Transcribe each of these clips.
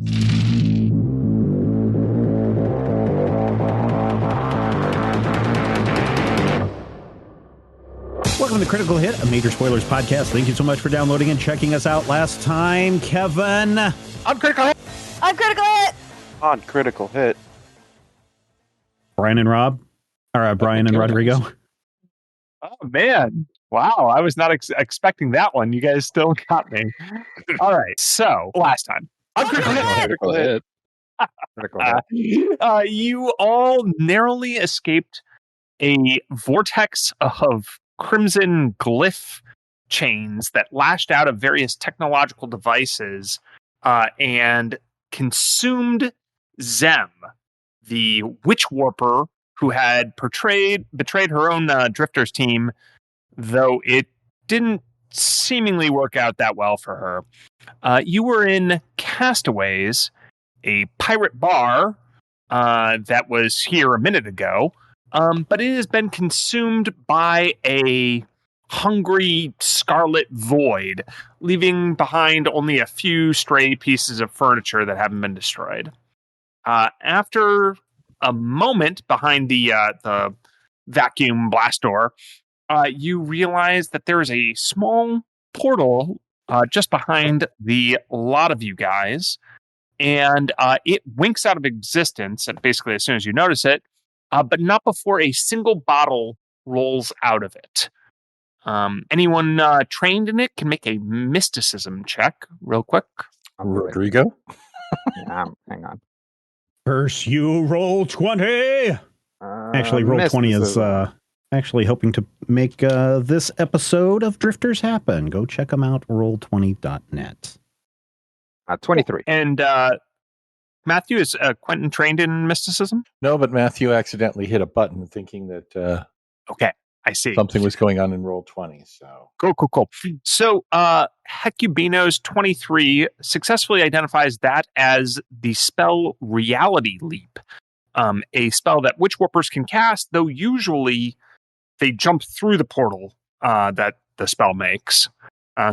Welcome to Critical Hit, a Major Spoilers podcast. Thank you so much for downloading and checking us out last time. Kevin. On Critical Hit. On Critical Hit. On Critical Hit. Brian and Rob. Or Brian and Rodrigo. Oh, man. Wow. I was not expecting that one. You guys still got me. All right. So, last time. On Critical Hit. Critical Hit. You all narrowly escaped a vortex of crimson glyph chains that lashed out of various technological devices and consumed Zem, the witch warper who had betrayed her own drifters team, though it didn't seemingly work out that well for her. You were in Castaways, a pirate bar that was here a minute ago, but it has been consumed by a hungry scarlet void, leaving behind only a few stray pieces of furniture that haven't been destroyed. After a moment behind the vacuum blast door, you realize that there is a small portal just behind the lot of you guys, and it winks out of existence, and basically as soon as you notice it, but not before a single bottle rolls out of it. Anyone trained in it can make a mysticism check real quick. Rodrigo? Hang on. First, you roll 20. Actually, roll 20 is actually hoping to make this episode of Drifters happen. Go check them out, roll20.net. 23. And Matthew, is Quentin trained in mysticism? No, but Matthew accidentally hit a button thinking that Okay, I see. something was going on in roll 20. So Cool. So Hecubino's 23 successfully identifies that as the spell Reality Leap, a spell that witch warpers can cast, though usually they jump through the portal that the spell makes.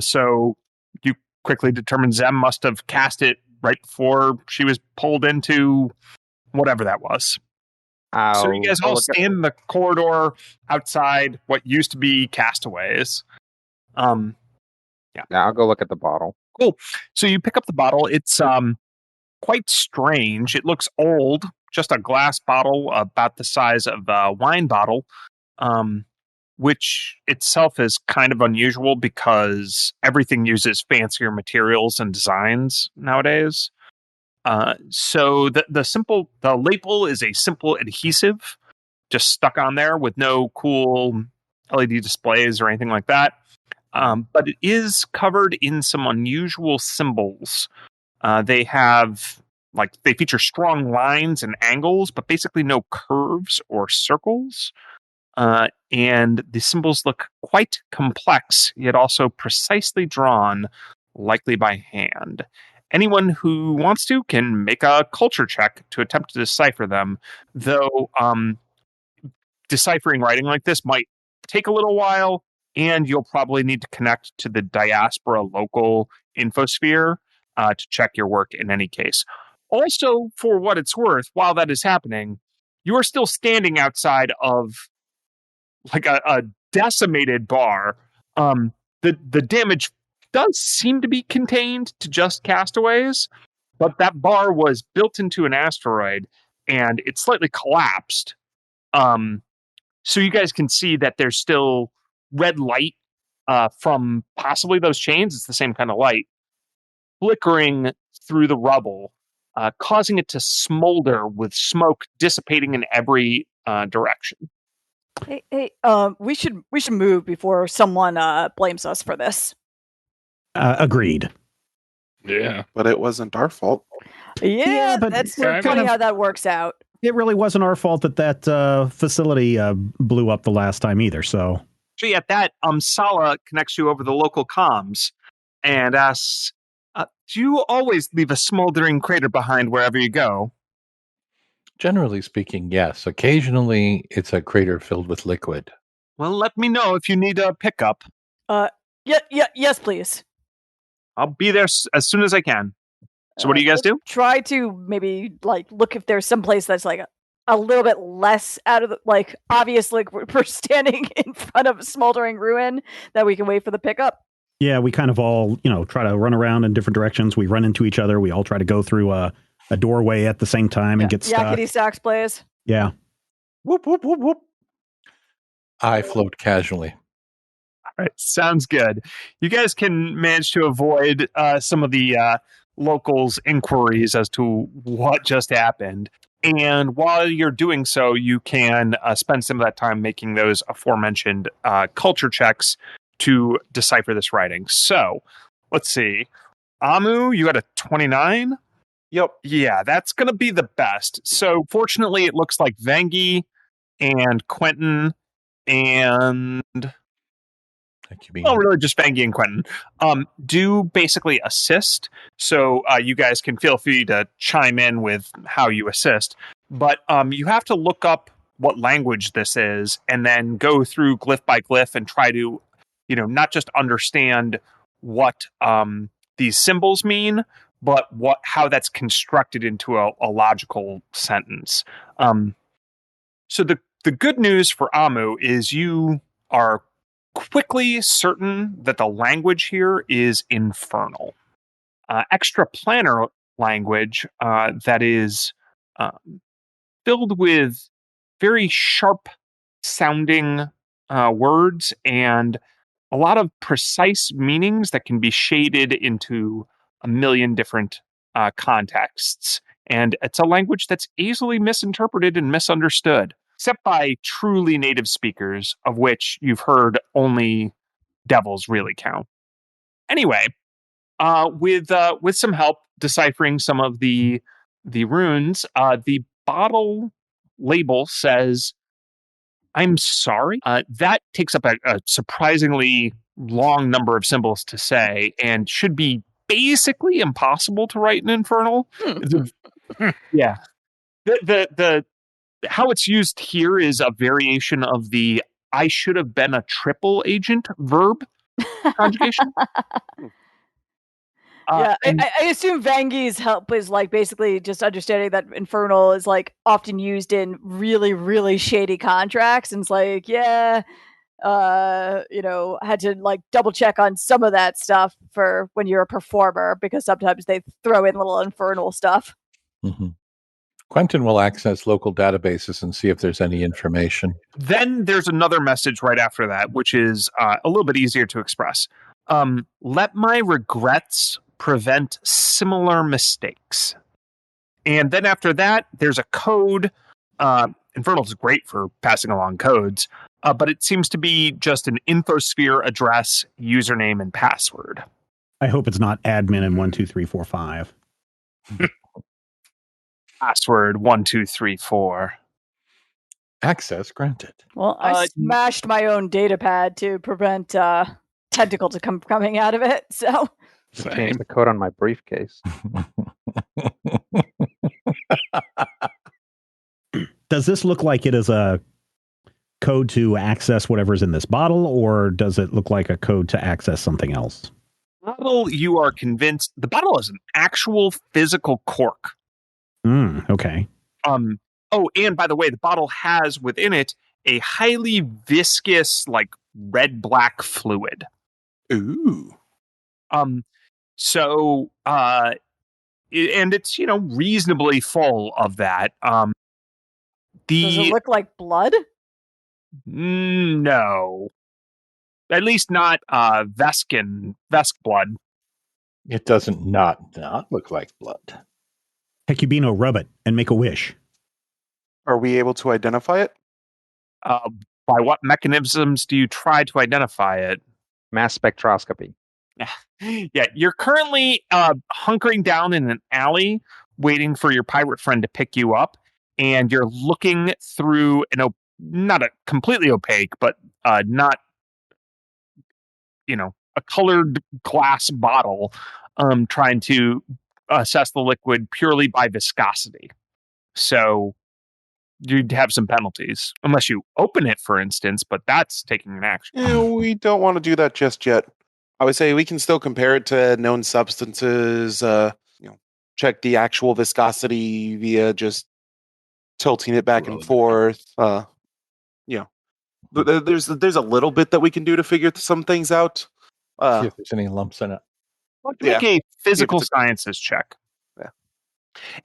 So you quickly determine Zem must have cast it right before she was pulled into whatever that was. So you guys all stand in the corridor outside what used to be Castaways. Yeah, I'll go look at the bottle. Cool. So you pick up the bottle. It's quite strange. It looks old, just a glass bottle about the size of a wine bottle, which itself is kind of unusual because everything uses fancier materials and designs nowadays. So the label is a simple adhesive just stuck on there with no cool LED displays or anything like that. But it is covered in some unusual symbols. They feature strong lines and angles, but basically no curves or circles. And the symbols look quite complex, yet also precisely drawn, likely by hand. Anyone who wants to can make a culture check to attempt to decipher them, though deciphering writing like this might take a little while, and you'll probably need to connect to the diaspora local infosphere to check your work in any case. Also, for what it's worth, while that is happening, you are still standing outside of like a decimated bar. The damage does seem to be contained to just Castaways, but that bar was built into an asteroid and it slightly collapsed. So you guys can see that there's still red light from possibly those chains. It's the same kind of light flickering through the rubble, causing it to smolder with smoke dissipating in every direction. Hey, we should move before someone blames us for this. Agreed. Yeah, but it wasn't our fault. Yeah, but that's funny how that works out. It really wasn't our fault that facility blew up the last time either. So actually, at that, Sala connects you over the local comms and asks, "Do you always leave a smoldering crater behind wherever you go?" generally speaking, yes. Occasionally, it's a crater filled with liquid. Well, let me know if you need a pickup. Yes, please. I'll be there as soon as I can. So what do you guys do? Try to maybe look if there's some place that's a little bit less out of the obvious, we're standing in front of a smoldering ruin that we can wait for the pickup. Yeah, we kind of all, try to run around in different directions. We run into each other. We all try to go through a doorway at the same time and get stuck. Yakety sax plays. Yeah. Whoop, whoop, whoop, whoop. I float casually. All right, sounds good. You guys can manage to avoid some of the locals' inquiries as to what just happened. And while you're doing so, you can spend some of that time making those aforementioned culture checks to decipher this writing. So, let's see. Amu, you got a 29? Yep. Yeah, that's going to be the best. So, fortunately, it looks like Vangi and Quentin and... Well, really just Vangi and Quentin do basically assist. So you guys can feel free to chime in with how you assist. But you have to look up what language this is and then go through glyph by glyph and try to, not just understand what these symbols mean, but how that's constructed into a logical sentence. So the good news for Amu is you are quickly certain that the language here is infernal. Extraplanar language that is filled with very sharp sounding words and a lot of precise meanings that can be shaded into a million different contexts. And it's a language that's easily misinterpreted and misunderstood, except by truly native speakers, of which you've heard only devils really count. Anyway, with some help deciphering some of the runes, the bottle label says, "I'm sorry." That takes up a surprisingly long number of symbols to say, and should be basically impossible to write in Infernal. Yeah, the how it's used here is a variation of the "I should have been a triple agent" verb conjugation. I assume Vangi's help is basically just understanding that Infernal is often used in really, really shady contracts, and it's had to double check on some of that stuff for when you're a performer, because sometimes they throw in little Infernal stuff. Mm-hmm. Quentin will access local databases and see if there's any information. Then there's another message right after that, which is a little bit easier to express. Let my regrets prevent similar mistakes. And then after that, there's a code. Infernal is great for passing along codes, but it seems to be just an infosphere address, username, and password. I hope it's not admin and 12345. Password 1234. Access granted. Well, I smashed my own data pad to prevent tentacles coming out of it. So change the code on my briefcase. Does this look like it is a code to access whatever's in this bottle, or does it look like a code to access something else? Bottle, you are convinced the bottle is an actual physical cork. Okay. Oh, and by the way, the bottle has within it a highly viscous, red-black fluid. Ooh. So, and it's, reasonably full of that. does it look like blood? No. At least not Vesk blood. It doesn't not look like blood. Hecubino, rub it and make a wish. Are we able to identify it? By what mechanisms do you try to identify it? Mass spectroscopy. Yeah, you're currently hunkering down in an alley, waiting for your pirate friend to pick you up, and you're looking through not a completely opaque, but not, a colored glass bottle, trying to assess the liquid purely by viscosity. So you'd have some penalties unless you open it, for instance, but that's taking an action. Yeah, we don't want to do that just yet. I would say we can still compare it to known substances, check the actual viscosity via just tilting it back and forth. There's a little bit that we can do to figure some things out. See if there's any lumps in it. Make a physical sciences check. Yeah.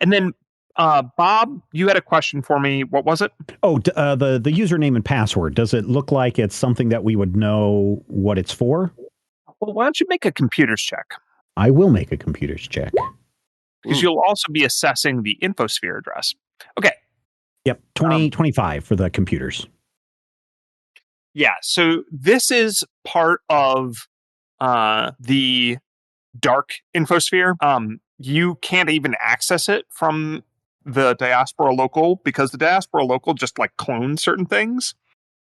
And then, Bob, you had a question for me. What was it? Oh, the username and password. Does it look like it's something that we would know what it's for? Well, why don't you make a computer's check? I will make a computer's check. Because you'll also be assessing the infosphere address. Okay. Yep, 2025 for the computers. Yeah, so this is part of the dark infosphere. You can't even access it from the diaspora local because the diaspora local just like clones certain things.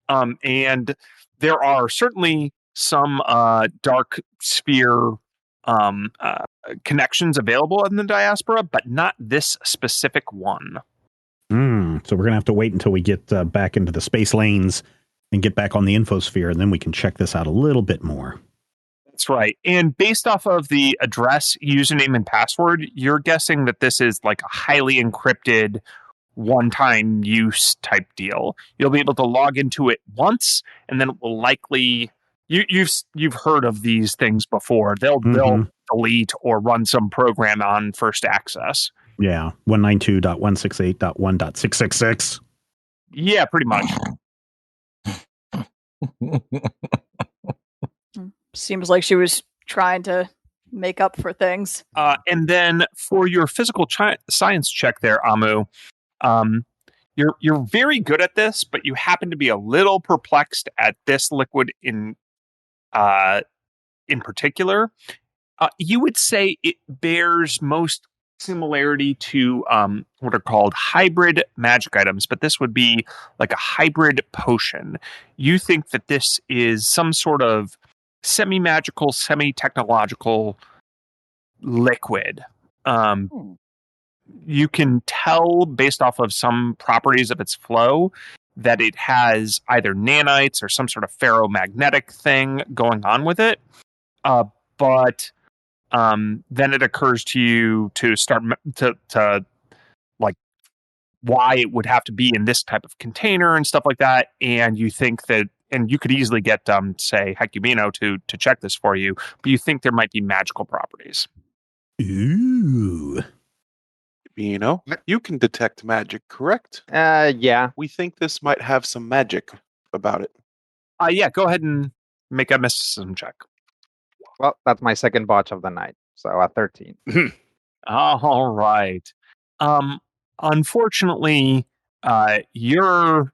And there are certainly some dark sphere connections available in the diaspora, but not this specific one. So we're going to have to wait until we get back into the space lanes and get back on the infosphere, and then we can check this out a little bit more. That's right. And based off of the address, username, and password, you're guessing that this is like a highly encrypted one-time use type deal. You'll be able to log into it once, and then it will likely you've heard of these things before. They'll delete or run some program on first access. Yeah, 192.168.1.666. Yeah, pretty much. Seems like she was trying to make up for things. And then for your physical science check there, Amu, you're very good at this, but you happen to be a little perplexed at this liquid in particular. You would say it bears most similarity to what are called hybrid magic items, but this would be like a hybrid potion. You think that this is some sort of semi-magical, semi-technological liquid. You can tell based off of some properties of its flow that it has either nanites or some sort of ferromagnetic thing going on with it. But then it occurs to you to start to like why it would have to be in this type of container and stuff like that. And you think that, and you could easily get say Hecubino to check this for you, but you think there might be magical properties. Ooh. You can detect magic, correct? Yeah. We think this might have some magic about it. Yeah, go ahead and make a mysticism check. Well, that's my second botch of the night, so a 13. All right. Unfortunately, you're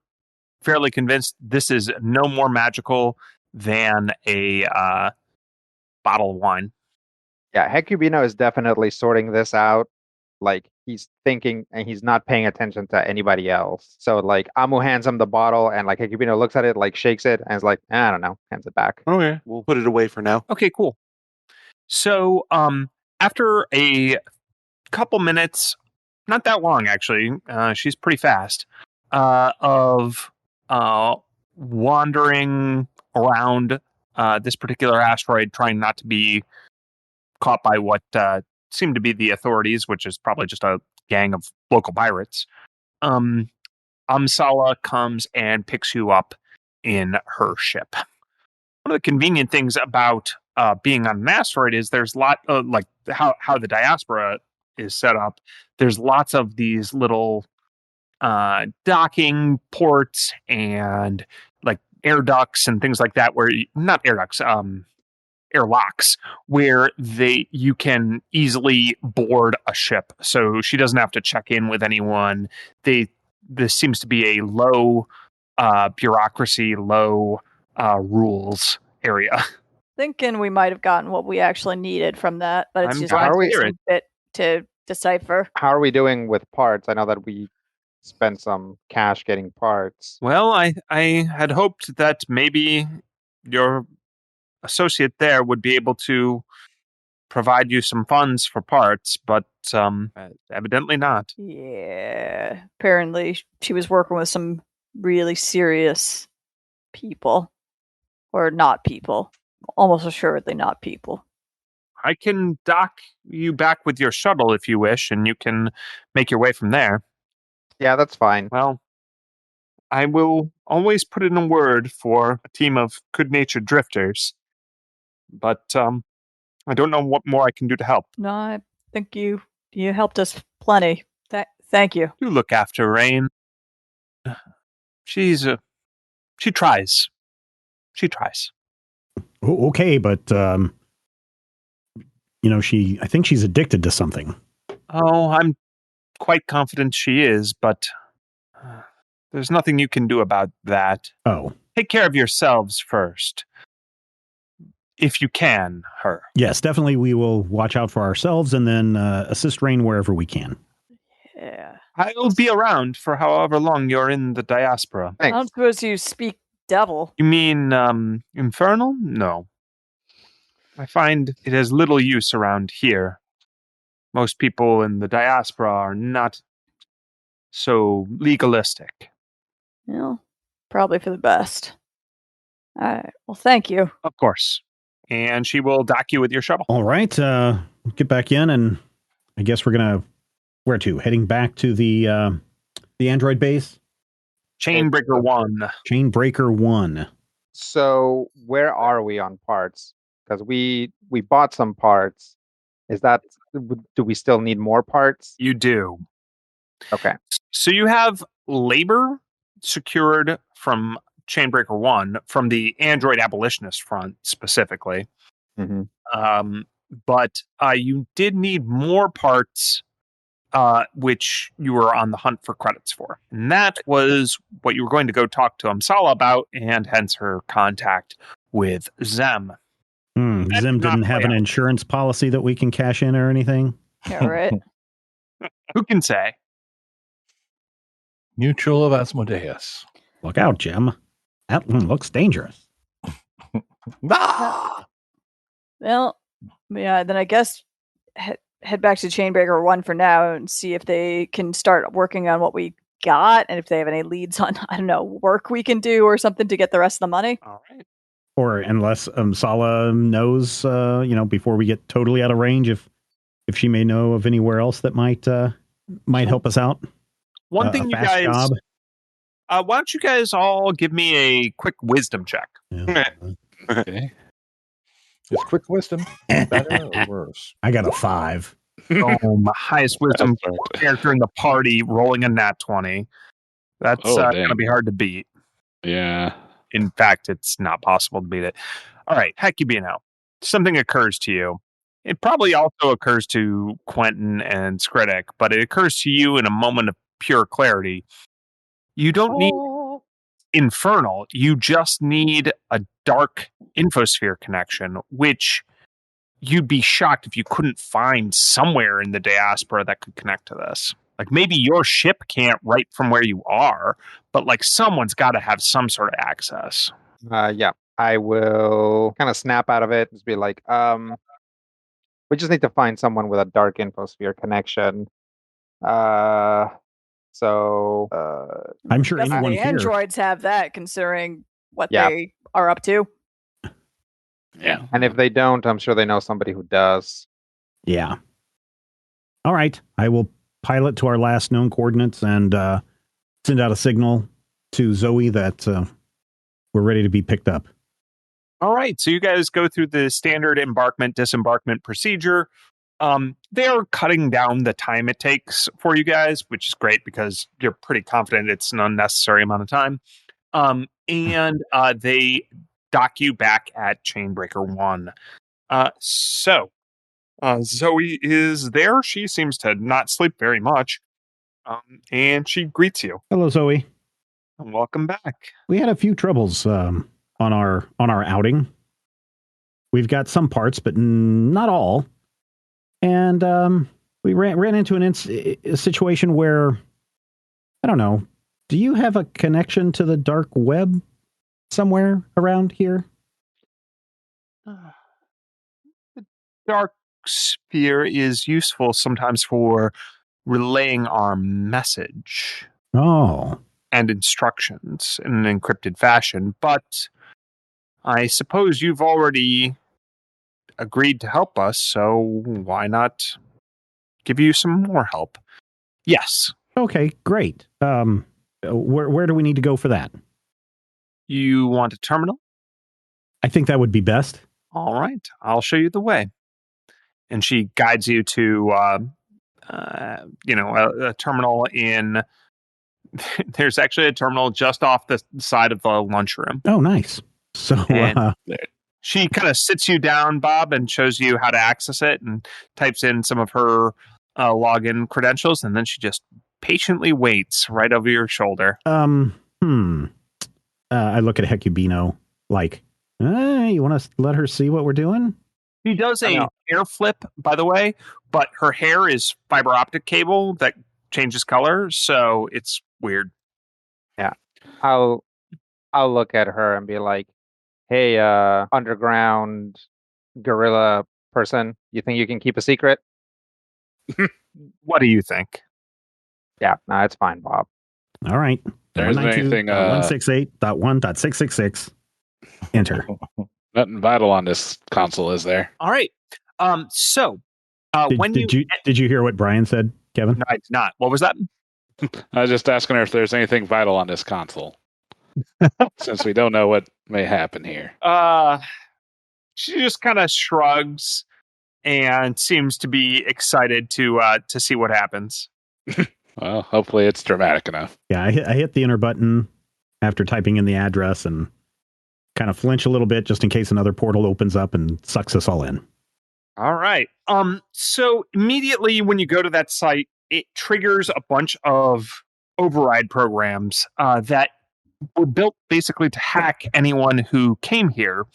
fairly convinced this is no more magical than a bottle of wine. Yeah, Hecubino is definitely sorting this out. Like, he's thinking and he's not paying attention to anybody else. So, like, Amu hands him the bottle and, like, Hecubino looks at it, like, shakes it and is like, I don't know, hands it back. Okay, we'll put it away for now. Okay, cool. So, after a couple minutes, not that long, actually, she's pretty fast, of wandering around this particular asteroid, trying not to be caught by what seemed to be the authorities, which is probably just a gang of local pirates. Amsala comes and picks you up in her ship. One of the convenient things about being on an asteroid is there's like how the diaspora is set up. There's lots of these little docking ports and like air ducts and things like that, where not air ducts, airlocks, where you can easily board a ship. So she doesn't have to check in with anyone. This seems to be a low bureaucracy, low rules area. Thinking we might have gotten what we actually needed from that, but it's I'm just glad to a hear it. bit to decipher. How are we doing with parts? I know that we spent some cash getting parts. Well, I had hoped that maybe your associate there would be able to provide you some funds for parts, but evidently not. Yeah, apparently she was working with some really serious people, or not people. Almost assuredly not people. I can dock you back with your shuttle if you wish, and you can make your way from there. Yeah, that's fine. Well, I will always put in a word for a team of good-natured drifters, but I don't know what more I can do to help. No, I think you helped us plenty. Thank you. You look after Rain. She tries. She tries. Okay, but I think she's addicted to something. Oh, I'm quite confident she is, but there's nothing you can do about that. Oh. Take care of yourselves first. If you can, her. Yes, definitely we will watch out for ourselves and then assist Rain wherever we can. Yeah. I'll be around for however long you're in the diaspora. I don't suppose you speak devil. You mean infernal? No. I find it has little use around here. Most people in the diaspora are not so legalistic. Well, probably for the best. All right. Well, thank you. Of course. And she will dock you with your shuttle. All right. Get back in, and I guess we're going to... Where to? Heading back to the android base? Chainbreaker 1. Chainbreaker 1. So where are we on parts? Because we bought some parts. Do we still need more parts? You do. Okay. So you have labor secured from Chainbreaker 1, from the android abolitionist front specifically. Mm-hmm. But you did need more parts, which you were on the hunt for credits for. And that was what you were going to go talk to Amsala about, and hence her contact with Zem. Zem didn't have an insurance policy that we can cash in or anything? Yeah, right. Who can say? Mutual of Asmodeus. Look out, Jim. That looks dangerous. Ah! Well, yeah, then I guess head back to Chainbreaker 1 for now and see if they can start working on what we got, and if they have any leads on, I don't know, work we can do or something to get the rest of the money. All right. Or unless Sala knows, before we get totally out of range, if she may know of anywhere else that might help us out. One thing you guys... job. why don't you guys all give me a quick wisdom check? Yeah. Okay. Is quick wisdom better or worse? I got a 5. Oh, my highest wisdom character in the party rolling a nat 20. That's going to be hard to beat. Yeah. In fact, it's not possible to beat it. All right, Hecubino, something occurs to you. It probably also occurs to Quentin and Skritic, but it occurs to you in a moment of pure clarity. You don't need infernal. You just need a dark infosphere connection, which you'd be shocked if you couldn't find somewhere in the diaspora that could connect to this. Like, maybe your ship can't right from where you are, but like someone's got to have some sort of access. Yeah, I will kind of snap out of it. Just be like, we just need to find someone with a dark infosphere connection. So I'm sure anyone the here. androids have that, considering what they are up to. Yeah. And if they don't, I'm sure they know somebody who does. Yeah. All right. I will pilot to our last known coordinates and send out a signal to Zoe that we're ready to be picked up. All right. So you guys go through the standard embarkment, disembarkment procedure. They're cutting down the time it takes for you guys, which is great because you're pretty confident it's an unnecessary amount of time. And they dock you back at Chainbreaker 1. So Zoe is there. She seems to not sleep very much. And she greets you. Hello, Zoe. Welcome back. We had a few troubles on our outing. We've got some parts, but not all. And we ran into a situation where, I don't know, do you have a connection to the dark web somewhere around here? The dark sphere is useful sometimes for relaying our message. Oh. And instructions in an encrypted fashion, but I suppose you've already agreed to help us, so why not give you some more help? Yes. Okay, great. Where do we need to go for that? You want a terminal? I think that would be best. All right, I'll show you the way. And she guides you to, a terminal in. There's actually a terminal just off the side of the lunchroom. Oh, nice. So she kind of sits you down, Bob, and shows you how to access it and types in some of her login credentials, and then she just patiently waits right over your shoulder. I look at Hecubino like, you want to let her see what we're doing? She does a hair flip, by the way, but her hair is fiber optic cable that changes color, so it's weird. Yeah. I'll look at her and be like, hey, underground gorilla person, you think you can keep a secret? What do you think? Yeah, no, it's fine, Bob. All right. There isn't anything 168.1.666. Enter. Nothing vital on this console, is there? All right. Did you hear what Brian said, Kevin? No, I did not. What was that? I was just asking her if there's anything vital on this console, since we don't know what may happen here. She just kind of shrugs and seems to be excited to see what happens. Well, hopefully it's dramatic enough. Yeah, I hit the enter button after typing in the address and kind of flinch a little bit just in case another portal opens up and sucks us all in. All right. So immediately when you go to that site, it triggers a bunch of override programs that were built basically to hack anyone who came here.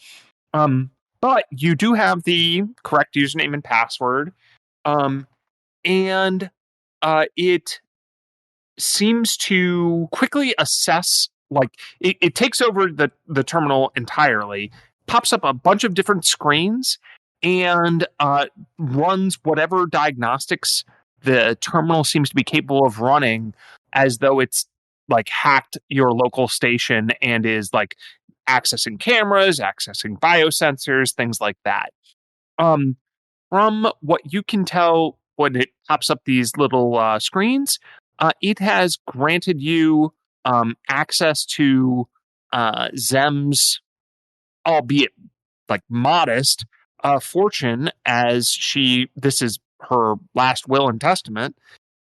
But you do have the correct username and password. And it seems to quickly assess, like it takes over the terminal entirely, pops up a bunch of different screens, and runs whatever diagnostics the terminal seems to be capable of running, as though it's like hacked your local station and is like accessing cameras, accessing biosensors, things like that. From what you can tell when it pops up these little screens, it has granted you access to Zem's, albeit like modest, fortune, as this is her last will and testament,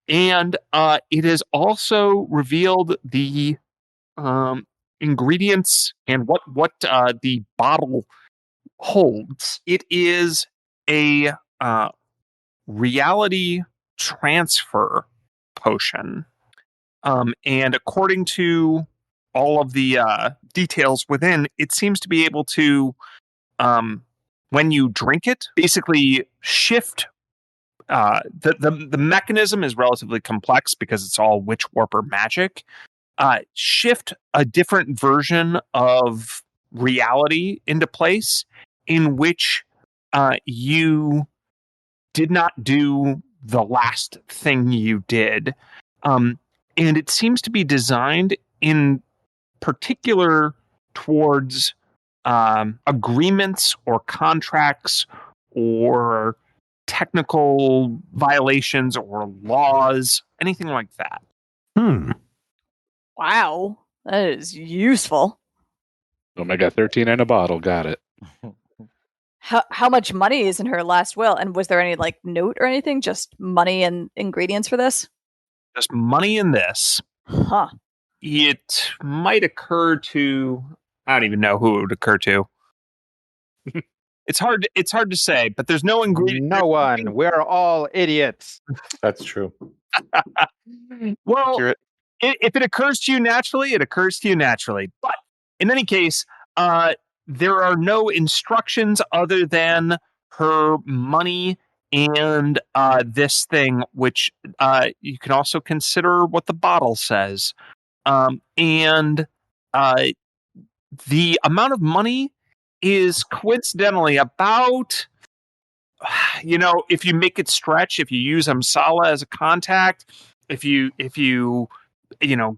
and it has also revealed the ingredients and what the bottle holds. It is a reality transfer potion, and according to all of the details within, it seems to be able to, when you drink it, basically shift. The mechanism is relatively complex because it's all witch warper magic. Shift a different version of reality into place in which you did not do the last thing you did. And it seems to be designed in particular towards agreements or contracts or technical violations or laws, anything like that. Wow, that is useful. Omega 13 in a bottle, got it. How much money is in her last will? And was there any like note or anything? Just money and ingredients for this? Just money in this. Huh. It might occur to, I don't even know who it would occur to. It's hard to say, but there's no ingredient. No one. We're all idiots. That's true. Well, if it occurs to you naturally, it occurs to you naturally. But in any case, there are no instructions other than her money and this thing, which you can also consider what the bottle says. And the amount of money is coincidentally about, if you make it stretch, if you use Amsala as a contact, if you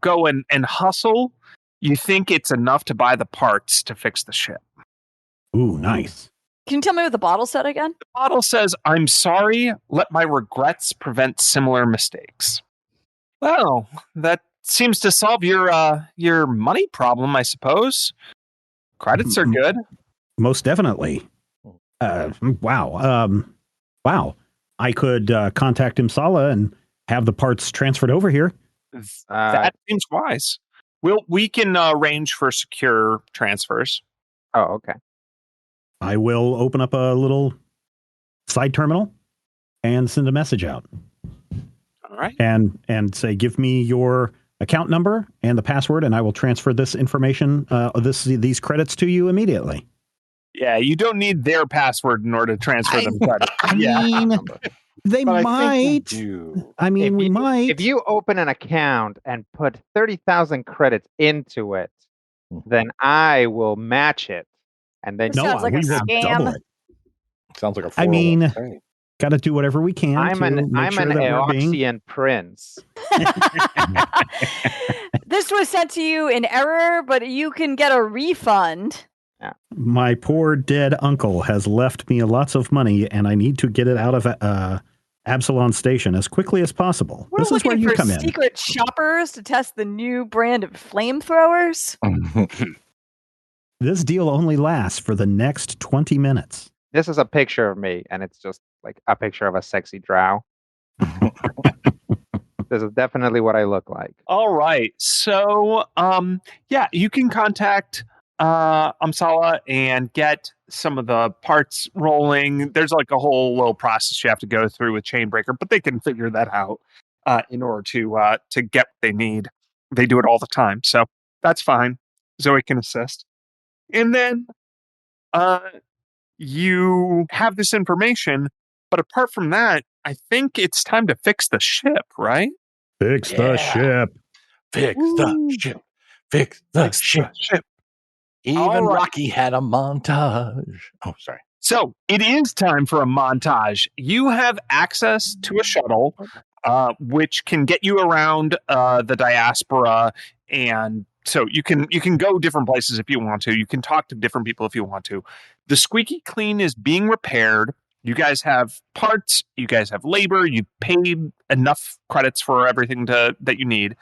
go and hustle, you think it's enough to buy the parts to fix the ship. Ooh, nice. Can you tell me what the bottle said again? The bottle says, "I'm sorry. Let my regrets prevent similar mistakes." Well, that seems to solve your money problem, I suppose. Credits are good. Most definitely. Wow. Wow. I could contact Imsala and have the parts transferred over here. That seems wise. We can arrange for secure transfers. Oh, okay. I will open up a little side terminal and send a message out. All right. And say, give me your account number and the password, and I will transfer this information, these credits to you immediately. Yeah, you don't need their password in order to transfer them credit. I mean, they But might. I mean, we might. If you open an account and put 30,000 credits into it, then I will match it. And then This sounds like a scam. Sounds like a 401k. I mean, got to do whatever we can. I'm an Eoxian prince. This was sent to you in error, but you can get a refund. Yeah. My poor dead uncle has left me lots of money, and I need to get it out of Absalon Station as quickly as possible. We're this is where you come in. Secret shoppers to test the new brand of flamethrowers. This deal only lasts for the next 20 minutes. This is a picture of me, and it's just like a picture of a sexy drow. This is definitely what I look like. All right. So, you can contact Amsala and get some of the parts rolling. There's like a whole little process you have to go through with Chainbreaker, but they can figure that out in order to get what they need. They do it all the time, so that's fine. Zoe can assist. And then you have this information, but apart from that, I think it's time to fix the ship, right? Fix the ship. Fix the ship. Fix the ship. Even Rocky had a montage. Oh, sorry. So it is time for a montage. You have access to a shuttle, which can get you around the diaspora, and so you can go different places if you want to. You can talk to different people if you want to. The Squeaky Clean is being repaired. You guys have parts. You guys have labor. You paid enough credits for everything that you need.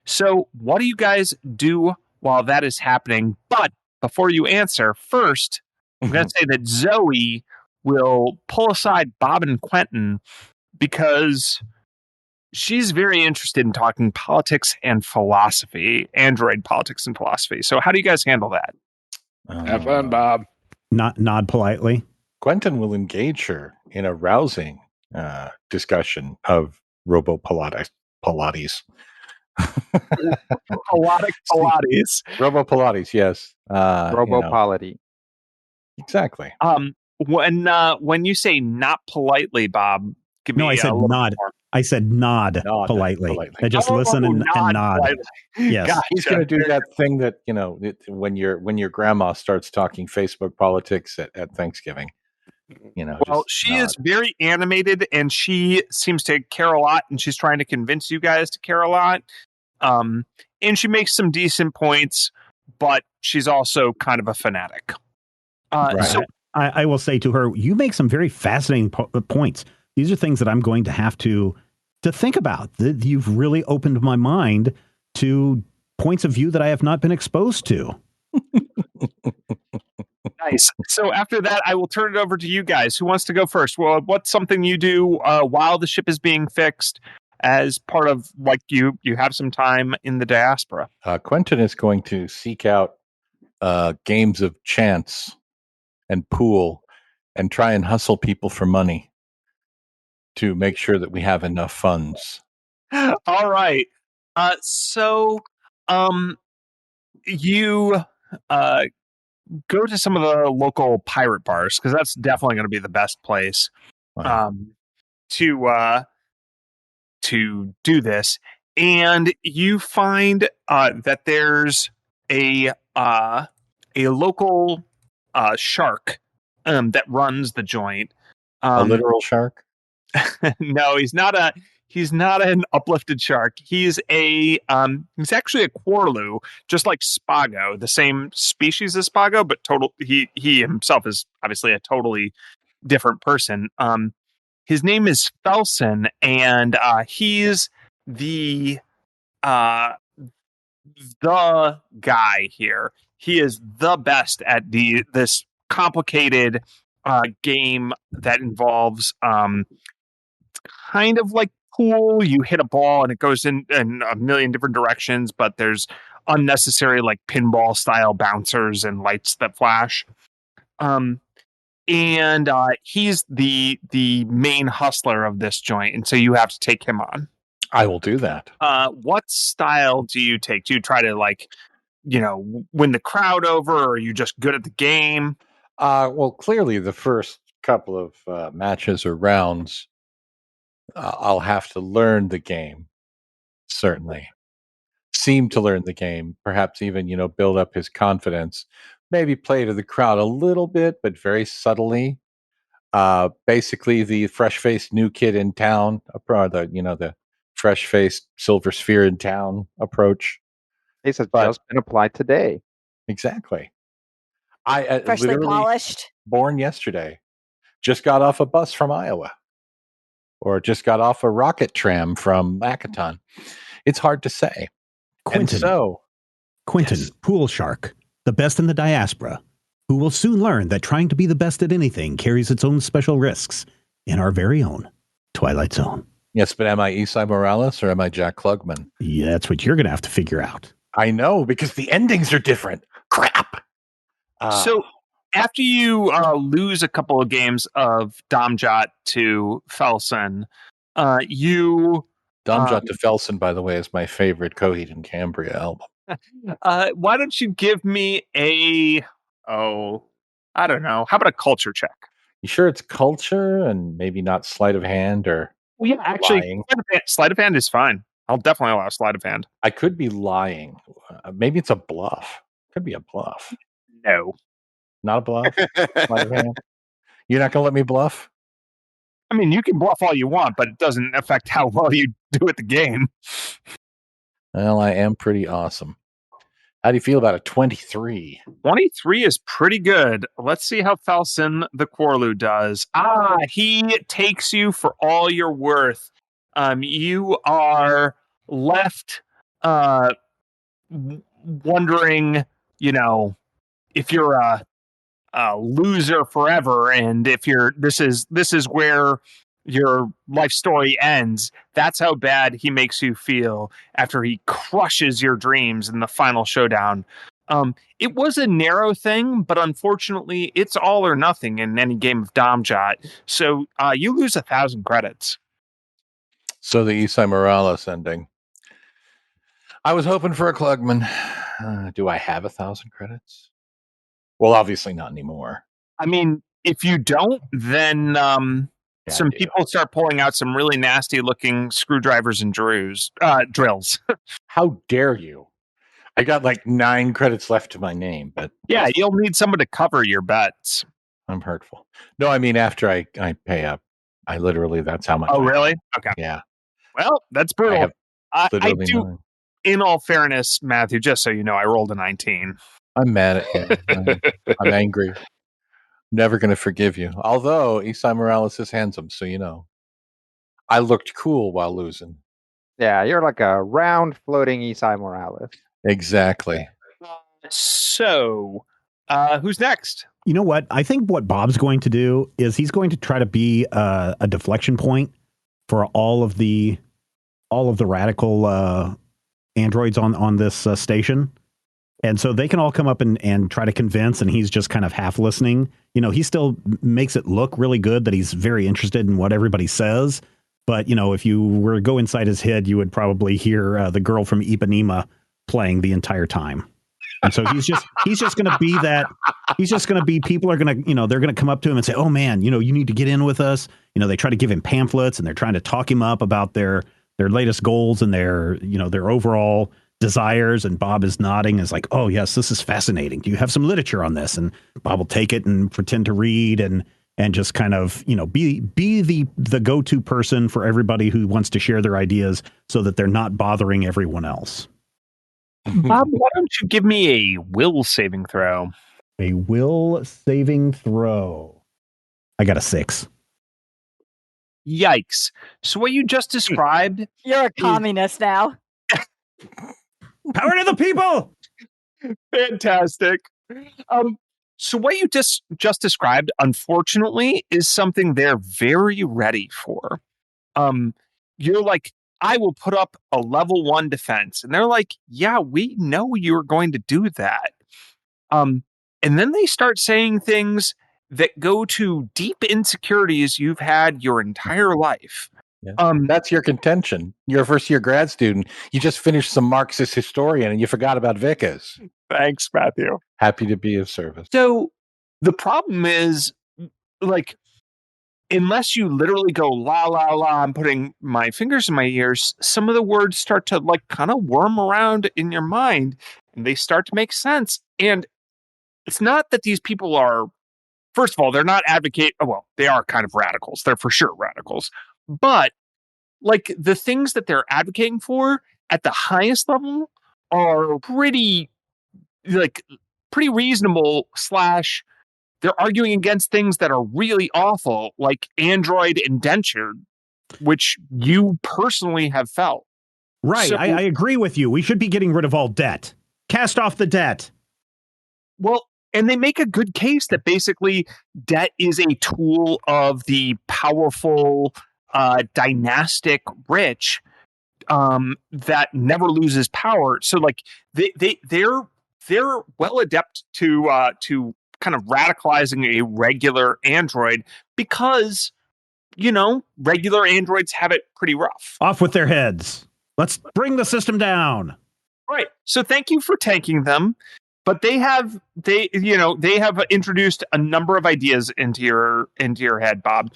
So what do you guys do while that is happening? But before you answer, first, I'm going to say that Zoe will pull aside Bob and Quentin because she's very interested in talking politics and philosophy, android politics and philosophy. So how do you guys handle that? Have fun, Bob. Nod politely. Quentin will engage her in a rousing discussion of Pilates. Pilates. Pilates, yes. Robo-polity. Exactly. When you say not politely, Bob, give me I said nod. I said nod politely. I just listen and nod. Politely. Yes. Gotcha. He's going to do that thing that, when your grandma starts talking Facebook politics at Thanksgiving. Well, she is very animated and she seems to care a lot, and she's trying to convince you guys to care a lot. And she makes some decent points, but she's also kind of a fanatic. Right. So I will say to her, you make some very fascinating points. These are things that I'm going to have to think about. You've really opened my mind to points of view that I have not been exposed to. Nice. So after that, I will turn it over to you guys. Who wants to go first? Well, what's something you do while the ship is being fixed as part of, like, you have some time in the diaspora? Quentin is going to seek out games of chance and pool and try and hustle people for money to make sure that we have enough funds. All right. You go to some of the local pirate bars, because that's definitely going to be the best place to do this. And you find that there's a local shark that runs the joint. A literal shark? No, he's not a He's not an uplifted shark. He's he's actually a Quarlu, just like Spago, the same species as Spago, but he himself is obviously a totally different person. His name is Felson, and he's the guy here. He is the best at this complicated game that involves kind of like pool. You hit a ball and it goes in a million different directions, but there's unnecessary like pinball style bouncers and lights that flash. And he's the main hustler of this joint, and so you have to take him on. I will do that. What style do you take? Do you try to win the crowd over, or are you just good at the game? Well, clearly the first couple of matches or rounds, I'll have to learn the game. Certainly. Seem to learn the game, perhaps even, build up his confidence, maybe play to the crowd a little bit, but very subtly. Basically the fresh-faced new kid in town, the fresh-faced silver sphere in town approach. This has just been applied today. Exactly. I Freshly polished. Born yesterday. Just got off a bus from Iowa. Or just got off a rocket tram from Hackathon. It's hard to say. Quentin, yes. Pool Shark, the best in the diaspora, who will soon learn that trying to be the best at anything carries its own special risks in our very own Twilight Zone. Yes, but am I Esai Morales or am I Jack Klugman? Yeah, that's what you're going to have to figure out. I know, because the endings are different. Crap. So after you lose a couple of games of Domjot to Felson, Domjot to Felson, by the way, is my favorite Coheed and Cambria album. Why don't you give me I don't know. How about a culture check? You sure it's culture and maybe not sleight of hand or well, yeah, actually, lying? Sleight of hand is fine. I'll definitely allow sleight of hand. I could be lying. Maybe it's a bluff. Could be a bluff. No. Not a bluff? Sleight of hand? You're not going to let me bluff? I mean, you can bluff all you want, but it doesn't affect how well you do at the game. Well, I am pretty awesome. How do you feel about a 23? 23 is pretty good. Let's see how Felson the Quarlu does. He takes you for all you're worth. You are left wondering, if you're a loser forever, and if this is where your life story ends. That's how bad he makes you feel after he crushes your dreams in the final showdown. It was a narrow thing, but unfortunately, it's all or nothing in any game of Domjot. So you lose 1,000 credits. So the Esai Morales ending. I was hoping for a Klugman. Do I have 1,000 credits? Well, obviously not anymore. I mean, if you don't, then some people start pulling out some really nasty looking screwdrivers and drills. How dare you? I got like 9 credits left to my name, but yeah, you'll need someone to cover your bets. I'm hurtful. No, I mean after I pay up. I literally, that's how much. Oh, really? Okay. Yeah. Well, that's brutal. I do. 9. In all fairness, Matthew, just so you know, I rolled a 19. I'm mad at you. I'm angry. Never going to forgive you. Although Esai Morales is handsome, so I looked cool while losing. Yeah, you're like a round floating Esai Morales. Exactly. So, who's next? You know what? I think what Bob's going to do is he's going to try to be a deflection point for all of the radical androids on this station. And so they can all come up and try to convince, and he's just kind of half listening. He still makes it look really good that he's very interested in what everybody says. But, if you were to go inside his head, you would probably hear the girl from Ipanema playing the entire time. And so he's just going to be that. He's just going to be, people are going to, they're going to come up to him and say, oh man, you need to get in with us. They try to give him pamphlets and they're trying to talk him up about their latest goals and their overall desires. And Bob is nodding, is like, oh yes, this is fascinating. Do you have some literature on this? And Bob will take it and pretend to read and and just kind of, be the go-to person for everybody who wants to share their ideas so that they're not bothering everyone else. Bob, why don't you give me a will saving throw? A will saving throw. I got a 6. Yikes. So what you just described... You're a communist now. Power to the people! Fantastic. So what you just described, unfortunately, is something they're very ready for. You're like, I will put up a level 1 defense. And they're like, yeah, we know you're going to do that. And then they start saying things that go to deep insecurities you've had your entire life. Yeah. That's your contention. You're a first-year grad student. You just finished some Marxist historian and you forgot about Vickers. Thanks, Matthew. Happy to be of service. So the problem is, like, unless you literally go, la, la, la, I'm putting my fingers in my ears, some of the words start to, like, kind of worm around in your mind, and they start to make sense. And it's not that these people are, first of all, they're not they are kind of radicals. They're for sure radicals. But, like, the things that they're advocating for at the highest level are pretty reasonable / they're arguing against things that are really awful, like Android indenture, which you personally have felt. Right. So, I agree with you. We should be getting rid of all debt. Cast off the debt. Well, and they make a good case that basically debt is a tool of the powerful, dynastic rich that never loses power. So, like, they're well adept to kind of radicalizing a regular Android because, regular Androids have it pretty rough. Off with their heads. Let's bring the system down. Right. So thank you for tanking them. But they have introduced a number of ideas into your head, Bob.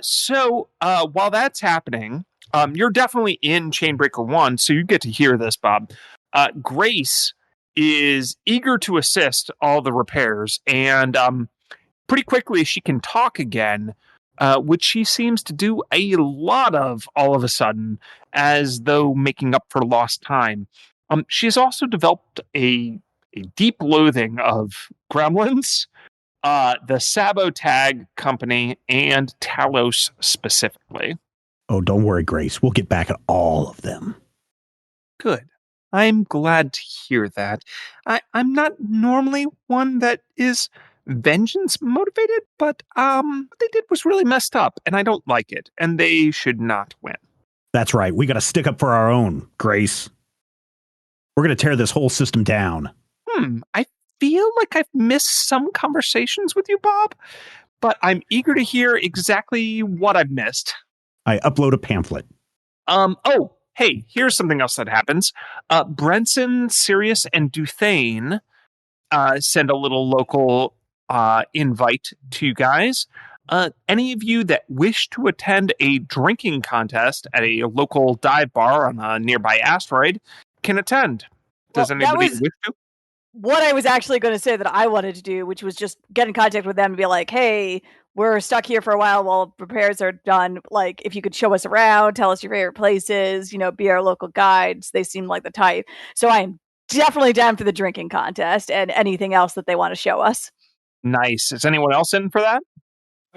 So while that's happening, you're definitely in Chainbreaker 1, so you get to hear this, Bob. Grace is eager to assist all the repairs, and pretty quickly she can talk again, which she seems to do a lot of all of a sudden, as though making up for lost time. She's also developed a deep loathing of gremlins, the Sabotag Company, and Talos specifically. Oh, don't worry, Grace. We'll get back at all of them. Good. I'm glad to hear that. I'm not normally one that is vengeance motivated, but what they did was really messed up, and I don't like it, and they should not win. That's right. We got to stick up for our own, Grace. We're going to tear this whole system down. I feel like I've missed some conversations with you, Bob, but I'm eager to hear exactly what I've missed. I upload a pamphlet. Oh, hey, here's something else that happens. Brenson, Sirius, and Duthane send a little local invite to you guys. Any of you that wish to attend a drinking contest at a local dive bar on a nearby asteroid can attend. Does anybody wish to? What I was actually going to say that I wanted to do, which was just get in contact with them and be like, hey, we're stuck here for a while repairs are done. Like, if you could show us around, tell us your favorite places, be our local guides. They seem like the type. So I'm definitely down for the drinking contest and anything else that they want to show us. Nice. Is anyone else in for that?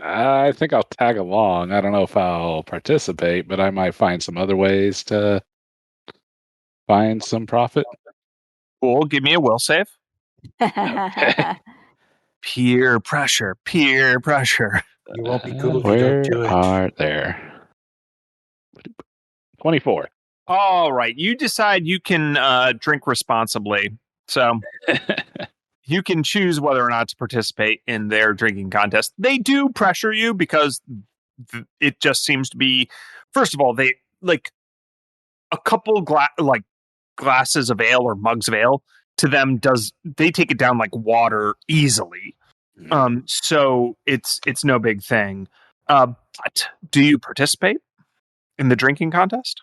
I think I'll tag along. I don't know if I'll participate, but I might find some other ways to find some profit. Cool. Give me a will save. Okay. Peer pressure. You won't be cool if you don't do it. Where are there? 24. All right. You decide you can drink responsibly. So you can choose whether or not to participate in their drinking contest. They do pressure you because it just seems to be, first of all, they like a couple glasses of ale or mugs of ale to them they take it down like water easily. So it's no big thing. But do you participate in the drinking contest?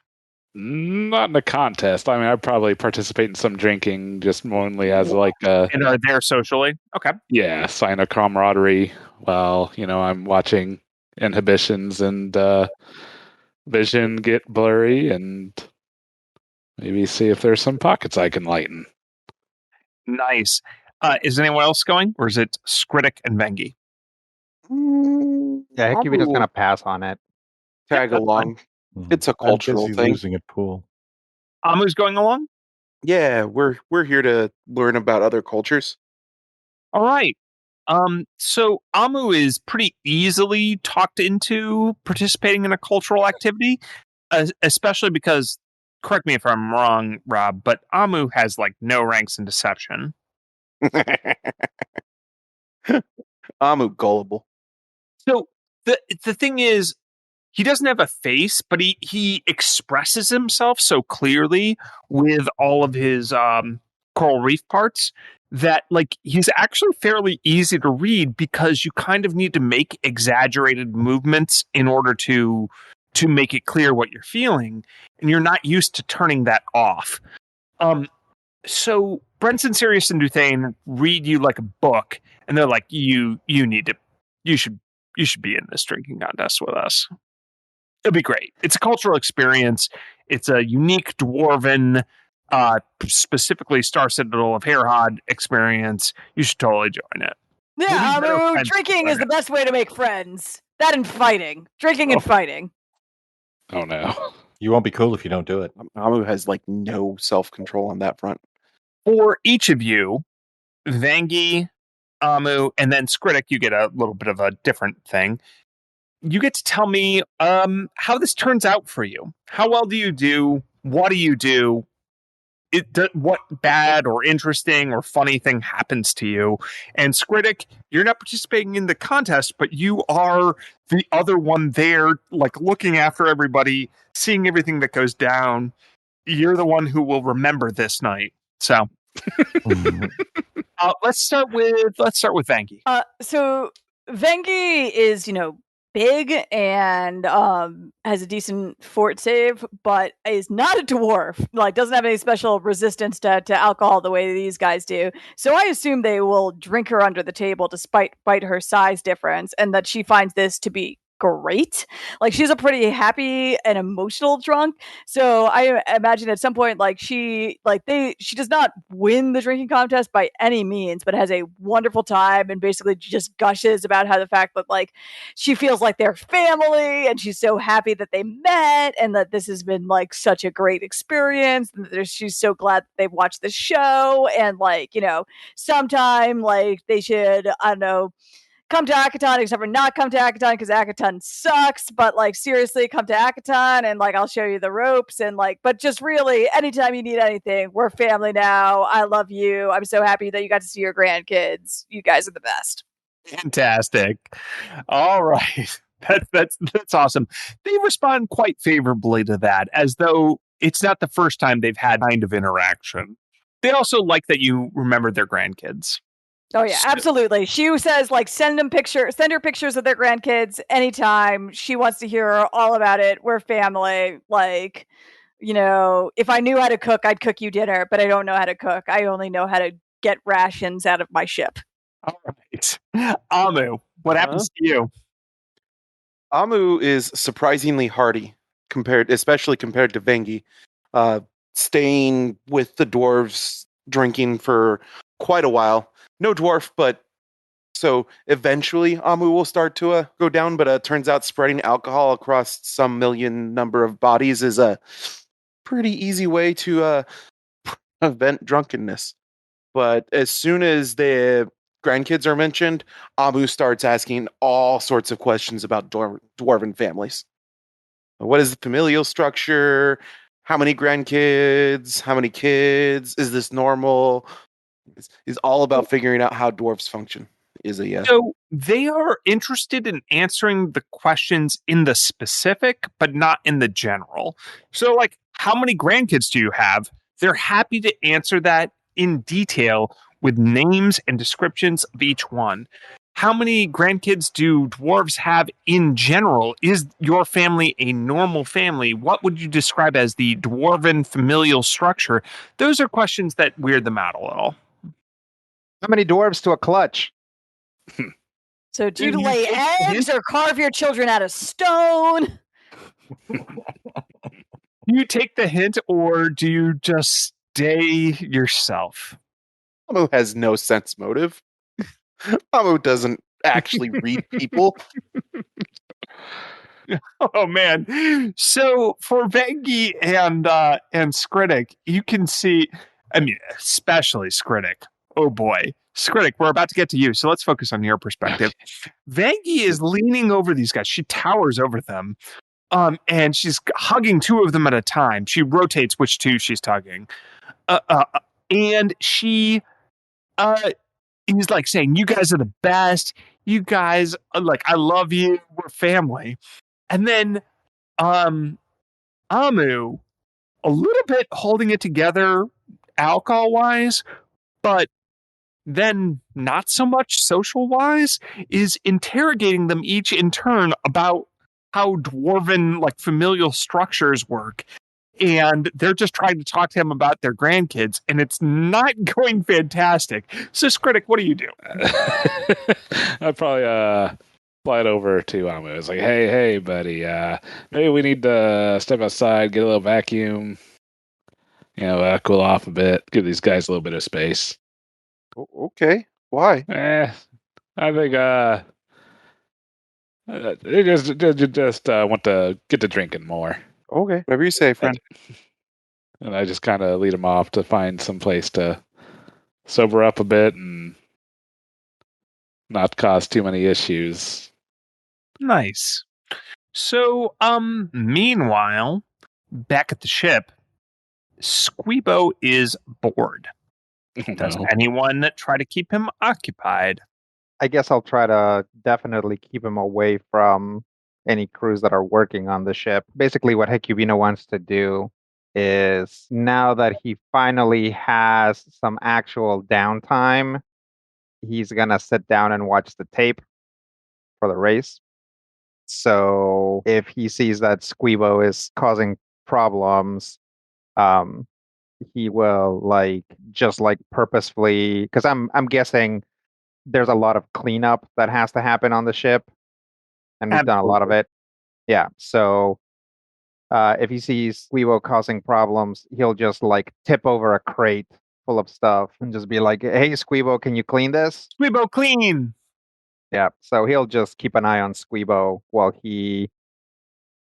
Not in a contest. I mean, I'd probably participate in some drinking, just mainly as like And are there socially? Okay. Yeah, sign of camaraderie while, I'm watching inhibitions and vision get blurry and maybe see if there's some pockets I can lighten. Nice. Is anyone else going, or is it Skritic and Vengi? Yeah, Hikubino's gonna pass on it. Tag along. It's a cultural I'm busy thing. losing at pool. Amu's going along? Yeah, we're here to learn about other cultures. All right. So Amu is pretty easily talked into participating in a cultural activity, especially because, correct me if I'm wrong, Rob, but Amu has like no ranks in deception. Amu gullible. So the thing is, he doesn't have a face, but he expresses himself so clearly with all of his coral reef parts that like he's actually fairly easy to read, because you kind of need to make exaggerated movements in order to make it clear what you're feeling, and you're not used to turning that off. So Brenton, Sirius, and Duthane read you like a book, and they're like, you should be in this drinking contest with us. It'll be great. It's a cultural experience. It's a unique dwarven, specifically Star Citadel of Herod experience. You should totally join it. Yeah, Amu, drinking is the best way to make friends. That and fighting. Drinking and fighting. Oh, no. You won't be cool if you don't do it. Amu has like no self-control on that front. For each of you, Vangi, Amu, and then Skritic, you get a little bit of a different thing. You get to tell me how this turns out for you. How well do you do? What do you do? What bad or interesting or funny thing happens to you? And Skritic, you're not participating in the contest, but you are the other one there, like looking after everybody, seeing everything that goes down. You're the one who will remember this night. So let's start with Vangi. So Vengi is, big and has a decent fort save, but is not a dwarf. Like, doesn't have any special resistance to alcohol the way these guys do. So I assume they will drink her under the table despite her size difference, and that she finds this to be great. Like, she's a pretty happy and emotional drunk. So I imagine at some point, like, she does not win the drinking contest by any means, but has a wonderful time and basically just gushes about how the fact that like she feels like they're family, and she's so happy that they met, and that this has been like such a great experience, and that she's so glad that they've watched the show, and like, sometime like they should, I don't know, come to Akaton, except for not come to Akaton because Akaton sucks, but like seriously come to Akaton and like I'll show you the ropes, and like, but just really anytime you need anything, we're family now. I love you. I'm so happy that you got to see your grandkids. You guys are the best. Fantastic. All right. That's awesome. They respond quite favorably to that, as though it's not the first time they've had kind of interaction. They also like that you remember their grandkids. Oh yeah, absolutely. She says like send her pictures of their grandkids anytime. She wants to hear all about it. We're family. Like, if I knew how to cook, I'd cook you dinner, but I don't know how to cook. I only know how to get rations out of my ship. All right. Amu, what happens to you? Amu is surprisingly hardy, especially compared to Vengi. Staying with the dwarves, drinking for quite a while. No dwarf, but so eventually Amu will start to go down, but turns out spreading alcohol across some million number of bodies is a pretty easy way to prevent drunkenness. But as soon as the grandkids are mentioned, Amu starts asking all sorts of questions about dwarven families. What is the familial structure? How many grandkids? How many kids? Is this normal? Is all about figuring out how dwarves function. So they are interested in answering the questions in the specific, but not in the general. So like, how many grandkids do you have? They're happy to answer that in detail with names and descriptions of each one. how many grandkids do dwarves have in general? Is your family a normal family? What would you describe as the dwarven familial structure? Those are questions that weird them out a little. How many dwarves to a clutch? So do you lay eggs or carve your children out of stone? Do you take the hint or do you just stay yourself? Amu has no sense motive. Amu doesn't actually read people. Oh man! So for Vengi and Skritic, you can see. I mean, especially Skritic. Oh boy, Skritic, we're about to get to you, so let's focus on your perspective. Vengi is leaning over these guys. She towers over them, and she's hugging two of them at a time. She rotates which two she's tugging, and she, he's like saying, "You guys are the best. You guys, like, I love you. We're family." And then, Amu, a little bit holding it together alcohol-wise, but then not so much social-wise, is interrogating them each in turn about how dwarven, like, familial structures work. And they're just trying to talk to him about their grandkids, and it's not going fantastic. So, Skritic, what do you do? I'd probably slide over to Amu. It's like, hey, buddy, maybe we need to step outside, get a little vacuum, cool off a bit, give these guys a little bit of space. Okay, why? I think they just want to get to drinking more. Okay, whatever you say, friend. And I just kind of lead them off to find some place to sober up a bit and not cause too many issues. Nice. So, meanwhile, back at the ship, Squeebo is bored. Does anyone try to keep him occupied? I guess I'll try to definitely keep him away from any crews that are working on the ship. Basically, what Hecubino wants to do is, now that he finally has some actual downtime, he's going to sit down and watch the tape for the race. So if he sees that Squeebo is causing problems, he will just purposefully, because I'm guessing there's a lot of cleanup that has to happen on the ship, and we've done a lot of it. Yeah, so if he sees Squeebo causing problems, he'll just tip over a crate full of stuff and just be like, "Hey, Squeebo, can you clean this?" Squeebo, clean! Yeah, so he'll just keep an eye on Squeebo while he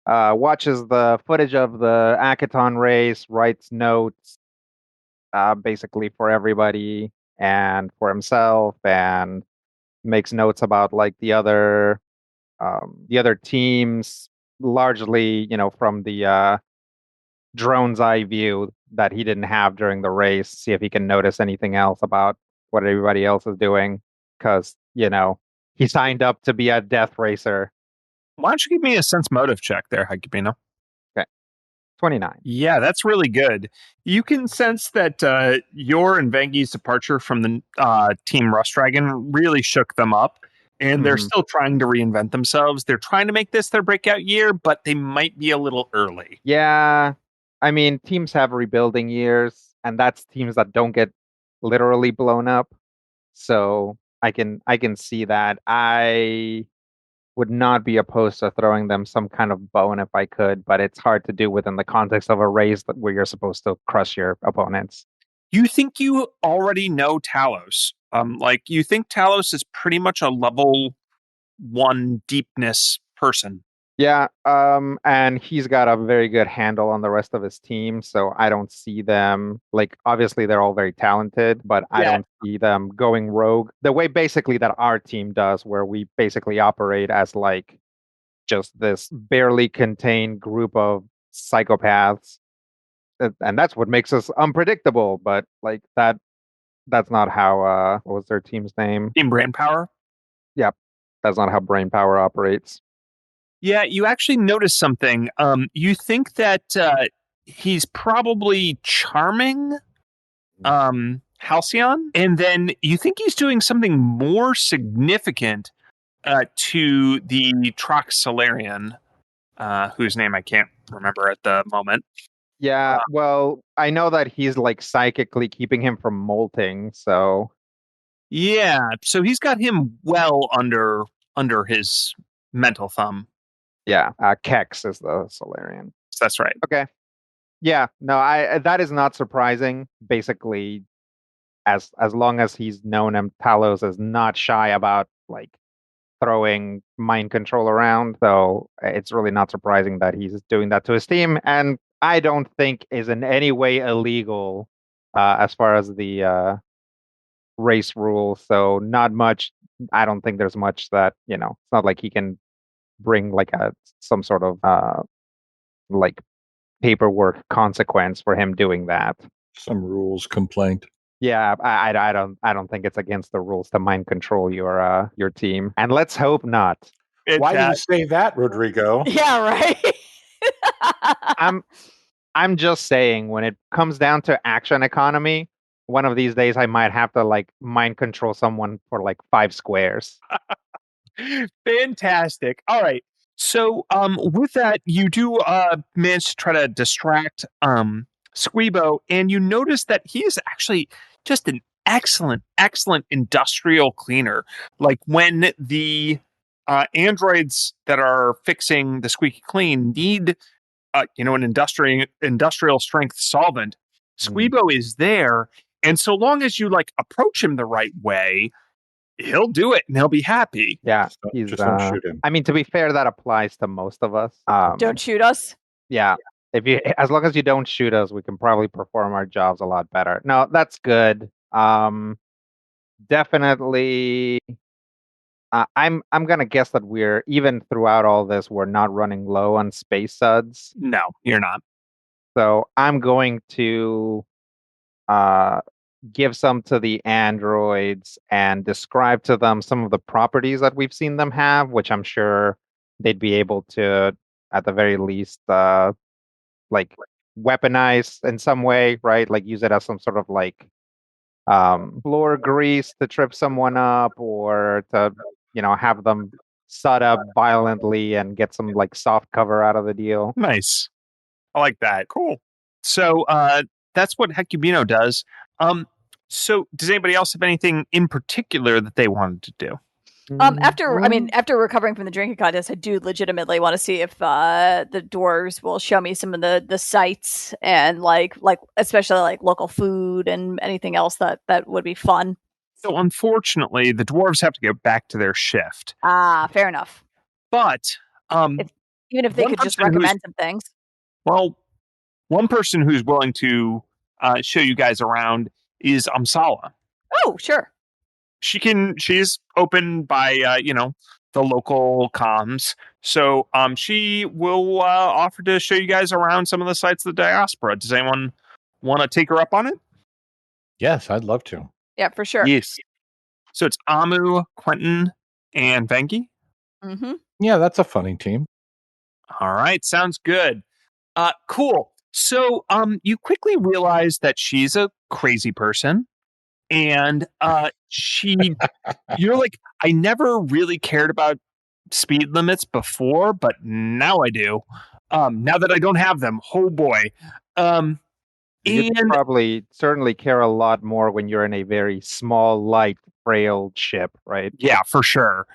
watches the footage of the Akaton race, writes notes, basically for everybody and for himself, and makes notes about the other teams, largely from the drone's eye view that he didn't have during the race. See if he can notice anything else about what everybody else is doing, because he signed up to be a death racer. Why don't you give me a sense motive check there, Hecubino? 29. Yeah, that's really good. You can sense that your and Vengi's departure from the Team Rust Dragon really shook them up, and they're still trying to reinvent themselves. They're trying to make this their breakout year, but they might be a little early. Yeah, I mean, teams have rebuilding years, and that's teams that don't get literally blown up. So I can see that. I would not be opposed to throwing them some kind of bone if I could, but it's hard to do within the context of a race where you're supposed to crush your opponents. You think you already know Talos. You think Talos is pretty much a level 1 deepness person. Yeah, and he's got a very good handle on the rest of his team, so I don't see them, obviously they're all very talented, but I don't see them going rogue the way basically that our team does, where we basically operate as just this barely contained group of psychopaths, and that's what makes us unpredictable. But that's not how what was their team's name? Team Brainpower? Yep, that's not how Brainpower operates. Yeah, you actually notice something. You think that he's probably charming. Halcyon, and then you think he's doing something more significant to the Trox Solarian, whose name I can't remember at the moment. Yeah, well, I know that he's like psychically keeping him from molting, so Yeah, so he's got him well under his mental thumb. yeah, Kex is the Solarian. That's right. Okay. Yeah, no, I that is not surprising. Basically, as long as he's known him, Talos is not shy about like throwing mind control around, so it's really not surprising that he's doing that to his team, and I don't think is in any way illegal as far as the race rules. So not much. I don't think there's much that it's not like he can bring like some sort of like paperwork consequence for him doing that. Some rules complaint. Yeah, I don't think it's against the rules to mind control your team, and let's hope not. Why do you say that, Rodrigo? Yeah, right. I'm just saying, when it comes down to action economy, one of these days I might have to like mind control someone for like 5 squares. Fantastic. All right. So with that, you do manage to try to distract Squeebo, and you notice that he is actually just an excellent industrial cleaner. Like when the androids that are fixing the squeaky clean need an industrial strength solvent, Squeebo is there, and so long as you like approach him the right way, he'll do it and he'll be happy. Yeah, just don't shoot him. I mean, to be fair, that applies to most of us. Don't shoot us. Yeah, as long as you don't shoot us, we can probably perform our jobs a lot better. No, that's good. Definitely. I'm gonna guess that we're even throughout all this, we're not running low on space suds. No, you're not. So I'm going to give some to the androids and describe to them some of the properties that we've seen them have, which I'm sure they'd be able to, at the very least, like weaponize in some way, right? Like use it as some sort of like floor grease to trip someone up, or to have them sud up violently and get some like soft cover out of the deal. Nice. I like that. Cool. So that's what Hecubino does. So does anybody else have anything in particular that they wanted to do? After recovering from the drinking contest, I do legitimately want to see if the dwarves will show me some of the sites, and like especially like local food and anything else that would be fun. So unfortunately, the dwarves have to go back to their shift. Ah, fair enough. But even if they could just recommend some things. Well, one person who's willing to show you guys around is Amsala. Oh, sure. She's open by the local comms, so she will offer to show you guys around some of the sites of the diaspora. Does anyone want to take her up on it? Yes, I'd love to. Yeah, for sure. Yes. So it's Amu, Quentin, and Venki. Mm-hmm. Yeah, that's a funny team. All right, sounds good. Cool. So you quickly realize that she's a crazy person. And you're like, I never really cared about speed limits before, but now I do. Now that I don't have them, oh boy. You probably certainly care a lot more when you're in a very small, light, frail ship, right? Yeah, for sure.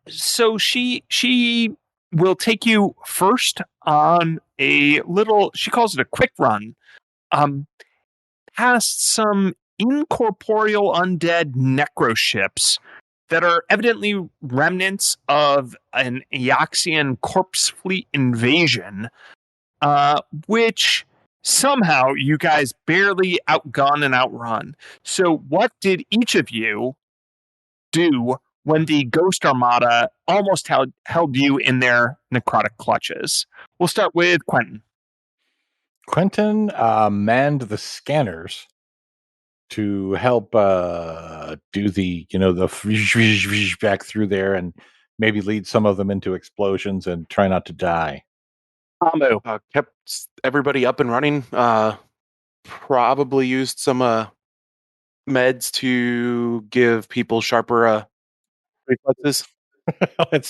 So she will take you first on a little, she calls it a quick run. Past some incorporeal undead necroships that are evidently remnants of an Eoxian corpse fleet invasion, which somehow you guys barely outgun and outrun. So what did each of you do when the Ghost Armada almost held you in their necrotic clutches? We'll start with Quentin. Quentin manned the scanners to help do the back through there, and maybe lead some of them into explosions and try not to die. Amu kept everybody up and running. probably used some meds to give people sharper reflexes.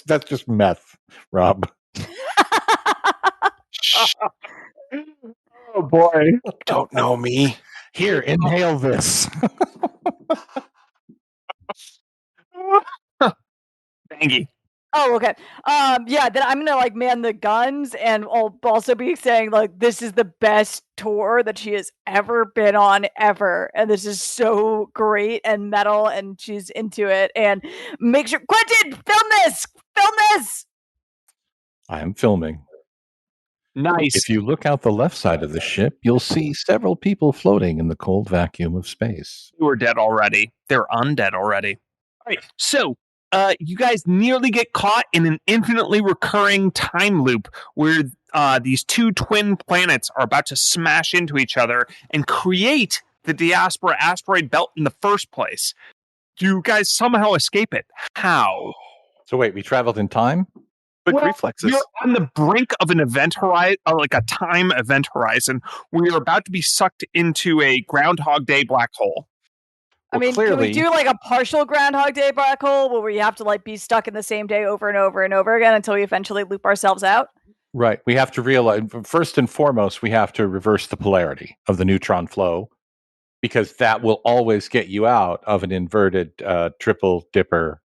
That's just meth, Rob. Oh boy. Don't know me. Here, inhale this. Bangy. Oh, okay. Yeah, then I'm gonna like man the guns, and I'll also be saying like this is the best tour that she has ever been on ever, and this is so great and metal, and she's into it. And make sure, Quentin, film this. I am filming. Nice. If you look out the left side of the ship, you'll see several people floating in the cold vacuum of space. They were dead already. They're undead already. All right. So, you guys nearly get caught in an infinitely recurring time loop where these two twin planets are about to smash into each other and create the Diaspora asteroid belt in the first place. You guys somehow escape it. How? So wait, we traveled in time? Quick reflexes. You're on the brink of an event horizon, like a time event horizon, where you're about to be sucked into a Groundhog Day black hole. I mean, can we do like a partial Groundhog Day black hole where we have to like be stuck in the same day over and over and over again until we eventually loop ourselves out? Right. We have to realize, first and foremost, we have to reverse the polarity of the neutron flow, because that will always get you out of an inverted triple dipper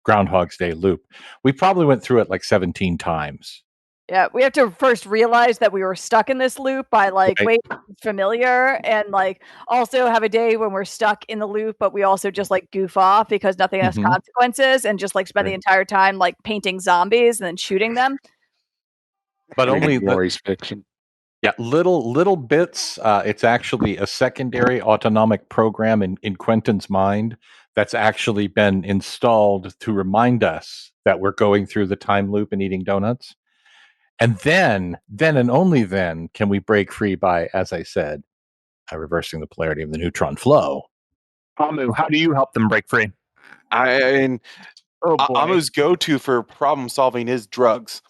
Groundhog's Day loop. We probably went through it like 17 times. Yeah, we have to first realize that we were stuck in this loop by like, wait, it's familiar, and like also have a day when we're stuck in the loop, but we also just like goof off because nothing has consequences, and just like spend the entire time like painting zombies and then shooting them. But only Glory's fiction. Yeah, little bits. It's actually a secondary autonomic program in Quentin's mind that's actually been installed to remind us that we're going through the time loop and eating donuts. And then and only then can we break free by, as I said, reversing the polarity of the neutron flow. Amu, how do you help them break free? Amu's go-to for problem solving is drugs.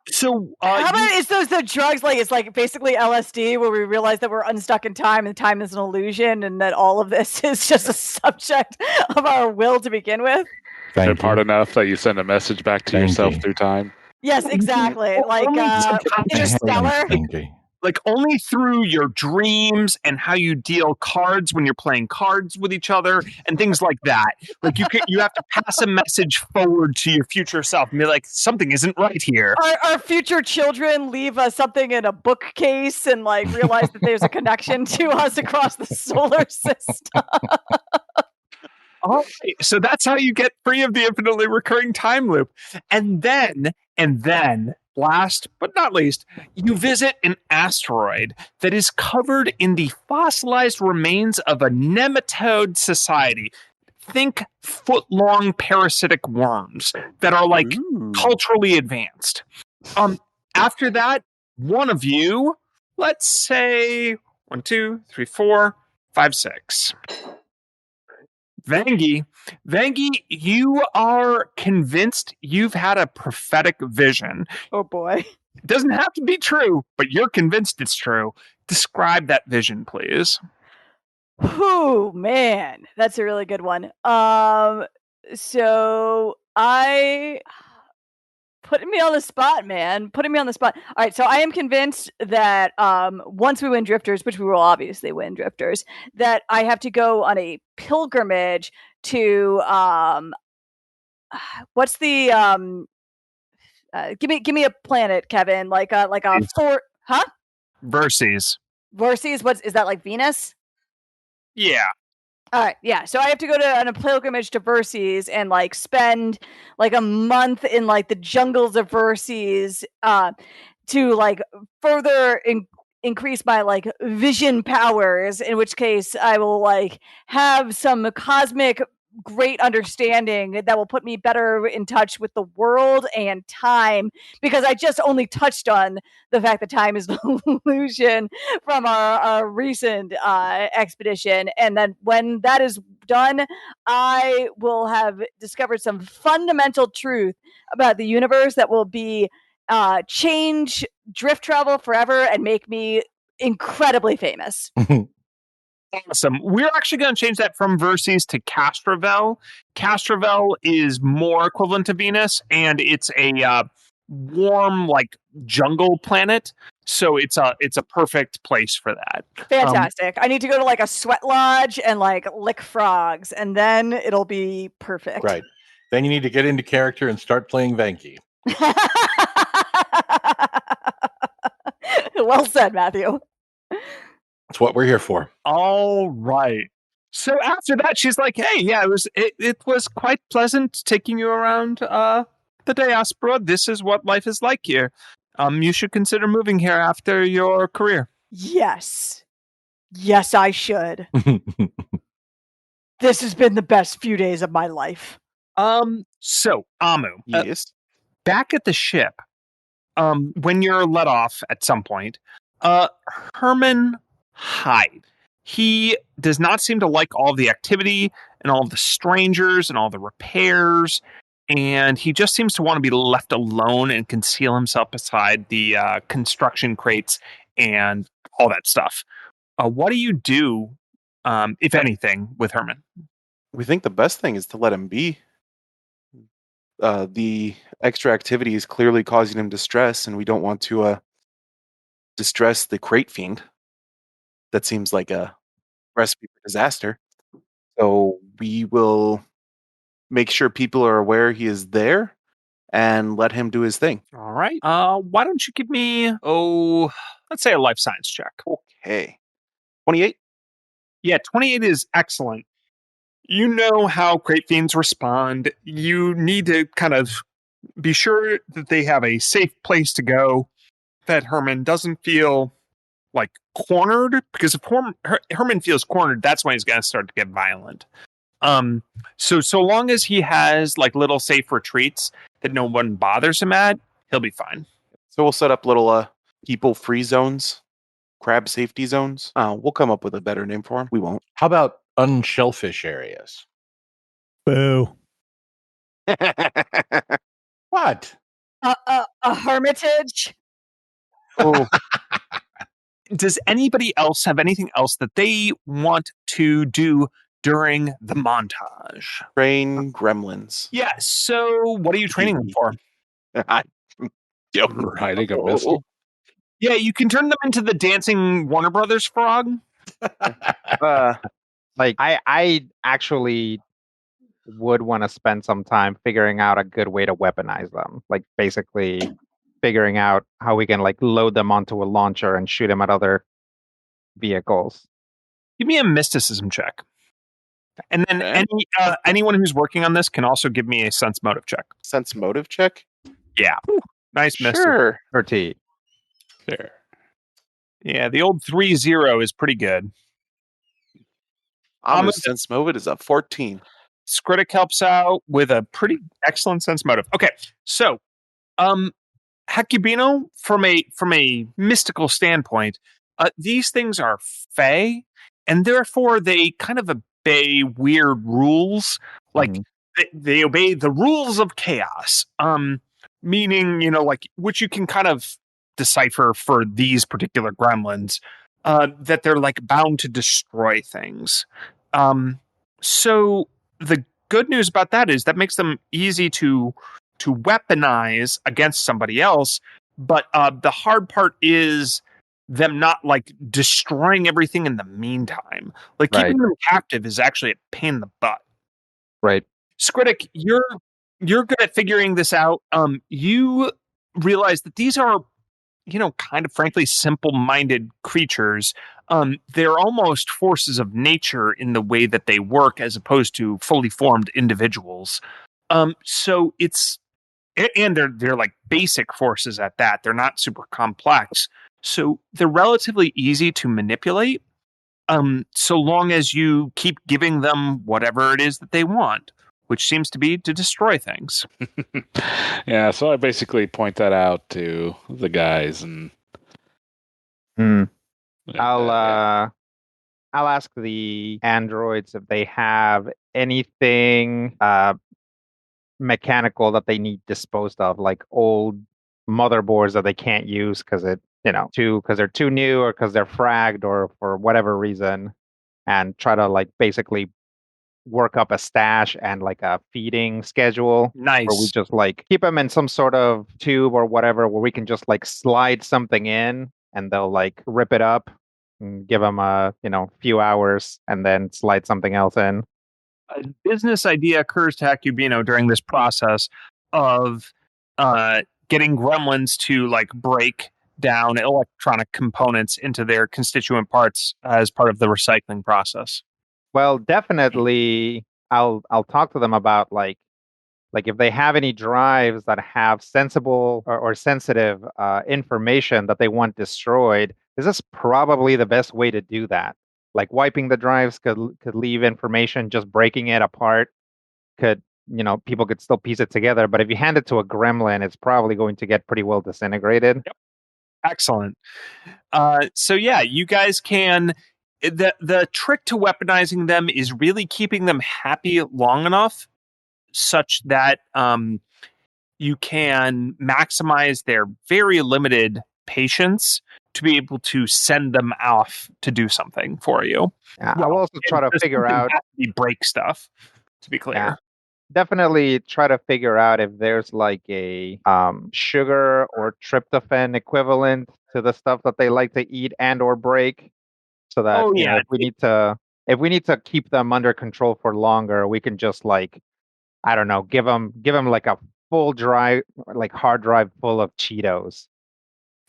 So how about it's the drugs, like it's like basically LSD, where we realize that we're unstuck in time and time is an illusion, and that all of this is just a subject of our will to begin with. They're part enough that you send a message back to yourself through time. Yes, exactly. Like Interstellar. Like only through your dreams and how you deal cards when you're playing cards with each other and things like that. Like you have to pass a message forward to your future self and be like, something isn't right here. Our future children leave us something in a bookcase and like realize that there's a connection to us across the solar system. All right, so that's how you get free of the infinitely recurring time loop. And then, last but not least, you visit an asteroid that is covered in the fossilized remains of a nematode society. Think foot-long parasitic worms that are like culturally advanced. After that, one of you, let's say 1, 2, 3, 4, 5, 6. Vangi, you are convinced you've had a prophetic vision. Oh boy. It doesn't have to be true, but you're convinced it's true. Describe that vision, please. Oh man, that's a really good one. So putting me on the spot, man. Putting me on the spot. All right, so I am convinced that once we win Drifters, which we will obviously win Drifters, that I have to go on a pilgrimage to what's the give me a planet, Kevin, like a Thor, huh? Verses. What is that, like Venus? Yeah. All right, yeah. So I have to go on a pilgrimage to Verces and like spend like a month in like the jungles of Verces to like further increase my like vision powers. In which case, I will like have some cosmic great understanding that will put me better in touch with the world and time, because I just only touched on the fact that time is an illusion from our recent expedition. And then when that is done, I will have discovered some fundamental truth about the universe that will be change drift travel forever and make me incredibly famous. Awesome. We're actually going to change that from Verces to Castrovel. Castrovel is more equivalent to Venus, and it's a warm, like jungle planet. So it's a perfect place for that. Fantastic. I need to go to like a sweat lodge and like lick frogs, and then it'll be perfect. Right. Then you need to get into character and start playing Vanky. Well said, Matthew. That's what we're here for. All right. So after that, she's like, "Hey, yeah, it was quite pleasant taking you around the diaspora. This is what life is like here. You should consider moving here after your career." Yes, I should. This has been the best few days of my life. So Amu, Yes. back at the ship, when you're let off at some point, Herman Hyde. He does not seem to like all the activity and all the strangers and all the repairs, and he just seems to want to be left alone and conceal himself beside the construction crates and all that stuff. What do you do, if anything, with Herman? We think the best thing is to let him be. The extra activity is clearly causing him distress, and we don't want to distress the crate fiend. That seems like a recipe for disaster. So we will make sure people are aware he is there and let him do his thing. All right. Why don't you give me, let's say a life science check. Okay. 28? Yeah, 28 is excellent. You know how crate fiends respond. You need to kind of be sure that they have a safe place to go, that Herman doesn't feel like cornered, because if Herman feels cornered, that's when he's going to start to get violent. So long as he has like little safe retreats that no one bothers him at, he'll be fine. So we'll set up little people free zones, crab safety zones. We'll come up with a better name for them. We won't. How about unshellfish areas? Boo. What? A hermitage? Oh. Does anybody else have anything else that they want to do during the montage? Train gremlins. Yeah, so what are you training them for? Riding a missile. Yeah, you can turn them into the dancing Warner Brothers frog. Like I actually would want to spend some time figuring out a good way to weaponize them. Like basically figuring out how we can like load them onto a launcher and shoot them at other vehicles. Give me a mysticism check. And then anyone who's working on this can also give me a sense motive check. Sense motive check? Yeah. Nice mysticism. Sure. 30. There. Yeah, the old 3-0 is pretty good. Amu's sense motive is a 14. Skritic helps out with a pretty excellent sense motive. Okay, so Hecubino, from a mystical standpoint, these things are fey, and therefore they kind of obey weird rules. Like they obey the rules of chaos. Meaning, like which you can kind of decipher for these particular gremlins, that they're like bound to destroy things. So the good news about that is that makes them easy to weaponize against somebody else. But the hard part is them not like destroying everything in the meantime. Like keeping them captive is actually a pain in the butt. Right. Skritic, you're good at figuring this out. You realize that these are, kind of frankly simple-minded creatures. They're almost forces of nature in the way that they work, as opposed to fully formed individuals. So it's, and they're like basic forces at that. They're not super complex. So they're relatively easy to manipulate, so long as you keep giving them whatever it is that they want, which seems to be to destroy things. Yeah, so I basically point that out to the guys, and I'll ask the androids if they have anything mechanical that they need disposed of, like old motherboards that they can't use because because they're too new or because they're fragged or for whatever reason, and try to like basically work up a stash and like a feeding schedule where we Nice. just like keep them in some sort of tube or whatever where we can just like slide something in and they'll like rip it up and give them a few hours and then slide something else in. A business idea occurs to Hecubino during this process of getting gremlins to like break down electronic components into their constituent parts as part of the recycling process. Well, definitely I'll talk to them about like if they have any drives that have sensible or sensitive information that they want destroyed. This is probably the best way to do that. Like wiping the drives could leave information, just breaking it apart could, people could still piece it together. But if you hand it to a gremlin, it's probably going to get pretty well disintegrated. Yep. Excellent. So yeah, you guys can. The trick to weaponizing them is really keeping them happy long enough such that you can maximize their very limited patience to be able to send them off to do something for you. Yeah, I'll also try to figure out break stuff, to be clear. Yeah, definitely try to figure out if there's like a sugar or tryptophan equivalent to the stuff that they like to eat and or break, so that if we need to keep them under control for longer, we can just like, I don't know, give them like a full drive, like hard drive full of Cheetos.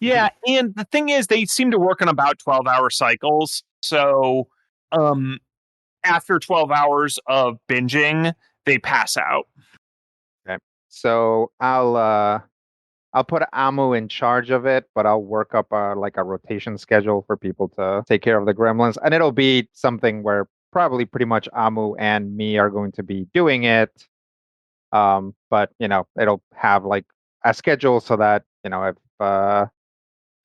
Yeah, and the thing is, they seem to work on about 12-hour cycles. So after 12 hours of binging, they pass out. Okay. So I'll put Amu in charge of it, but I'll work up like a rotation schedule for people to take care of the gremlins. And it'll be something where probably pretty much Amu and me are going to be doing it. But it'll have like a schedule so that, if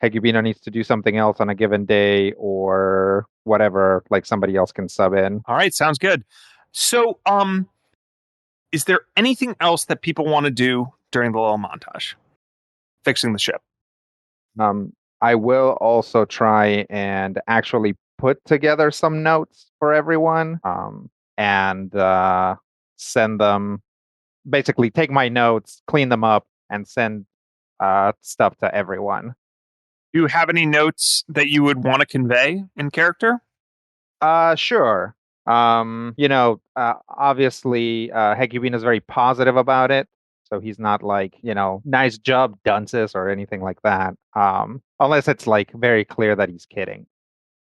Hecubino needs to do something else on a given day or whatever, like somebody else can sub in. All right, sounds good. So, is there anything else that people want to do during the little montage? Fixing the ship. I will also try and actually put together some notes for everyone, and send them. Basically, take my notes, clean them up, and send stuff to everyone. Do you have any notes that you would want to convey in character? Sure. Obviously, Hecubino is very positive about it. So he's not like, nice job, dunces, or anything like that. Unless it's like very clear that he's kidding.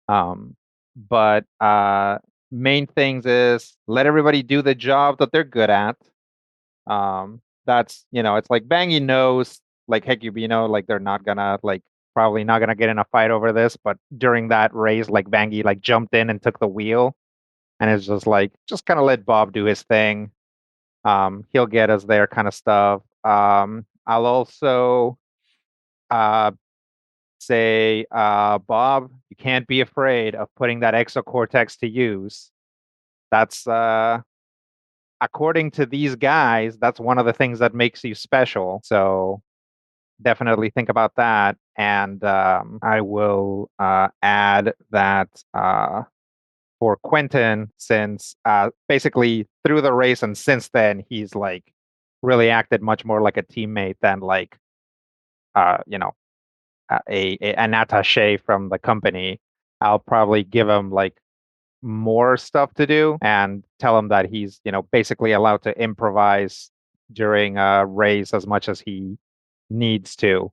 But main things is let everybody do the job that they're good at. That's, it's like Bangy knows, like Hecubino, like they're not gonna probably not gonna get in a fight over this. But during that race, like Bangy like jumped in and took the wheel, and it's just kind of let Bob do his thing. He'll get us there, kind of stuff. I'll also say, Bob, you can't be afraid of putting that exocortex to use. That's according to these guys, that's one of the things that makes you special. So definitely think about that. And I will add that for Quentin, since basically through the race and since then, he's like really acted much more like a teammate than like, an attaché from the company. I'll probably give him like more stuff to do and tell him that he's, basically allowed to improvise during a race as much as he needs to.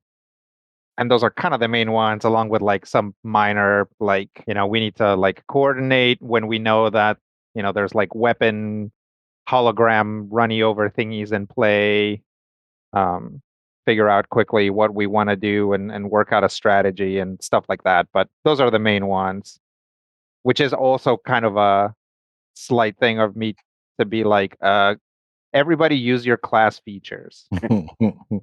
And those are kind of the main ones, along with like some minor, like, we need to like coordinate when we know that, there's like weapon hologram runny over thingies in play. Figure out quickly what we want to do and work out a strategy and stuff like that. But those are the main ones, which is also kind of a slight thing of me to be like, everybody use your class features.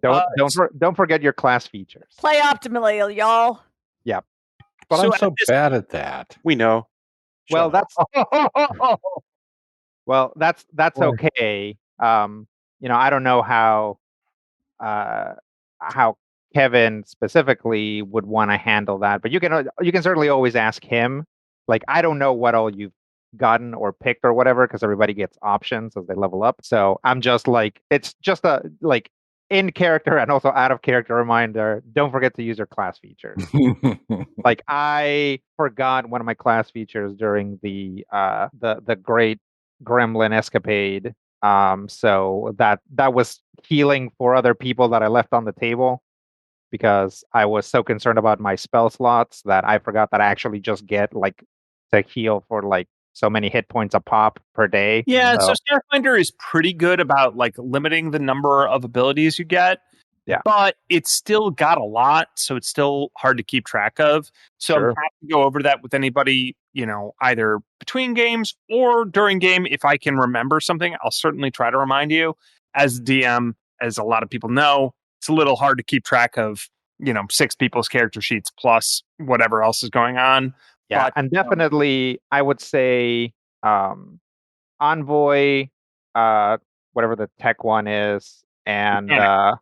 Don't forget your class features. Play optimally, y'all. Yeah. But I'm so bad at that. We know. Well, that's okay. I don't know how Kevin specifically would want to handle that. But you can certainly always ask him. Like, I don't know what all you've gotten or picked or whatever, because everybody gets options as they level up. So I'm just like, it's just a like in character and also out of character reminder. Don't forget to use your class features. Like, I forgot one of my class features during the great gremlin escapade. So that was healing for other people that I left on the table, because I was so concerned about my spell slots that I forgot that I actually just get like to heal for like so many hit points a pop per day. Yeah, so Starfinder is pretty good about like limiting the number of abilities you get. Yeah. But it's still got a lot, so it's still hard to keep track of. So Sure. I'm happy to go over that with anybody, either between games or during game. If I can remember something, I'll certainly try to remind you. As DM, as a lot of people know, it's a little hard to keep track of, 6 people's character sheets plus whatever else is going on. Yeah, But, and definitely I would say Envoy, whatever the tech one is, and the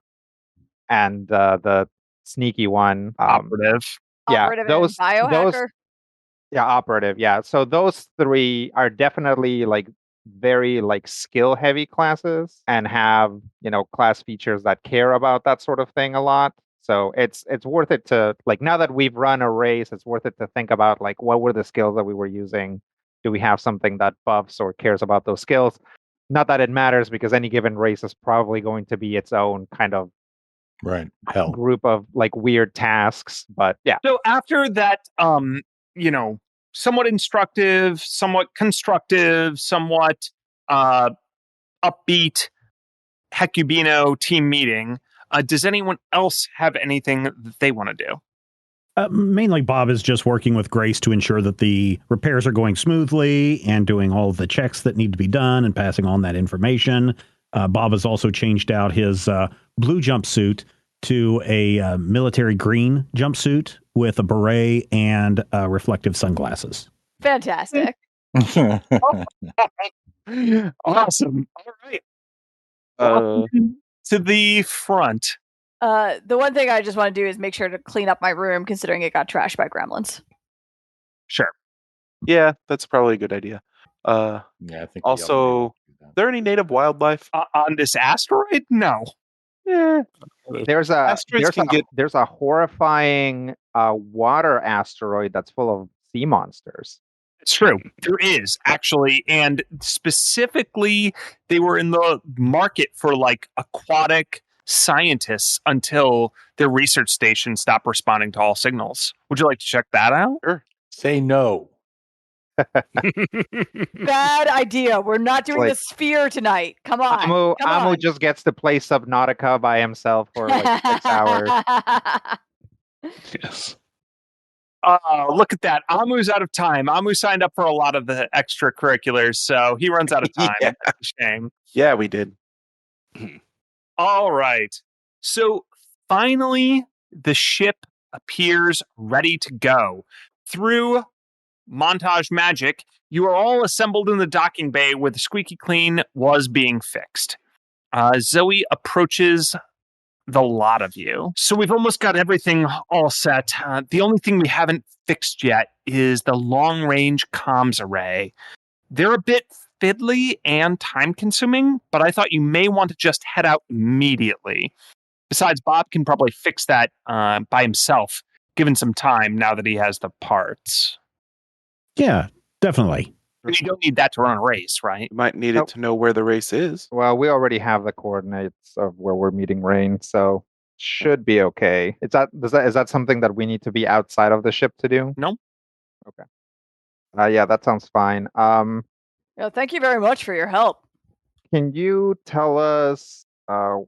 sneaky one, operative. Yeah, Operative those and biohacker. Yeah, operative. Yeah, so those 3 are definitely like very like skill heavy classes and have class features that care about that sort of thing a lot. So it's worth it to, like, now that we've run a race, it's worth it to think about like, what were the skills that we were using? Do we have something that buffs or cares about those skills? Not that it matters, because any given race is probably going to be its own kind of Right. Hell. group of like weird tasks. But yeah. So after that, somewhat instructive, somewhat constructive, somewhat upbeat Hecubino team meeting, does anyone else have anything that they want to do? Mainly Bob is just working with Grace to ensure that the repairs are going smoothly and doing all of the checks that need to be done and passing on that information. Bob has also changed out his blue jumpsuit to a military green jumpsuit with a beret and reflective sunglasses. Fantastic. Awesome. All right. Welcome to the front. The one thing I just want to do is make sure to clean up my room, considering it got trashed by gremlins. Sure. Yeah, that's probably a good idea. Yeah, I think. Also, there any native wildlife on this asteroid? No. Yeah. There's a horrifying water asteroid that's full of sea monsters. It's true. There is, actually. And specifically, they were in the market for like aquatic scientists until their research station stopped responding to all signals. Would you like to check that out? Sure. Say no. Bad idea. We're not doing the sphere tonight. Come on. Amu just gets to play Subnautica by himself for like 6 hours. Yes. Look at that. Amu's out of time. Amu signed up for a lot of the extracurriculars, so he runs out of time. Yeah. That's a shame. Yeah, we did. All right. So finally, the ship appears ready to go. Through montage magic, you are all assembled in the docking bay where the squeaky clean was being fixed. Zoe approaches the lot of you. So we've almost got everything all set. The only thing we haven't fixed yet is the long-range comms array. They're a bit fiddly and time-consuming, but I thought you may want to just head out immediately. Besides, Bob can probably fix that by himself, given some time now that he has the parts. Yeah, definitely. And you don't need that to run a race, right? You might need it to know where the race is. Well, we already have the coordinates of where we're meeting Rain, so should be okay. Is that something that we need to be outside of the ship to do? No. Okay. Yeah, that sounds fine. Thank you very much for your help. Can you tell us or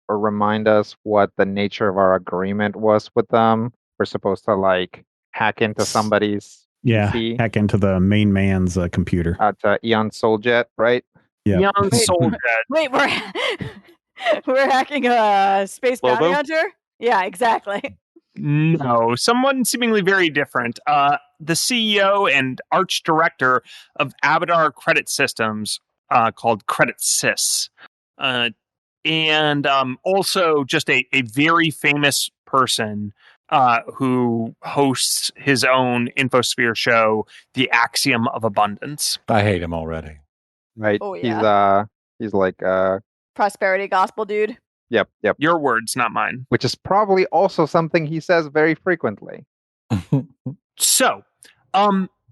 remind us what the nature of our agreement was with them? We're supposed to like hack into somebody's PC? Hack into the main man's computer. To Eon Souljet, right? Yeah. Eon Souljet. Wait, we're hacking a space bounty Lobo? hunter? Yeah, exactly. No, someone seemingly very different. The CEO and arch director of Abadar Credit Systems, called Credit Sys. And also just a very famous person who hosts his own infosphere show, The Axiom of Abundance. I hate him already. Right. Oh, yeah. He's like Prosperity gospel dude. Yep. Your words, not mine. Which is probably also something he says very frequently. So,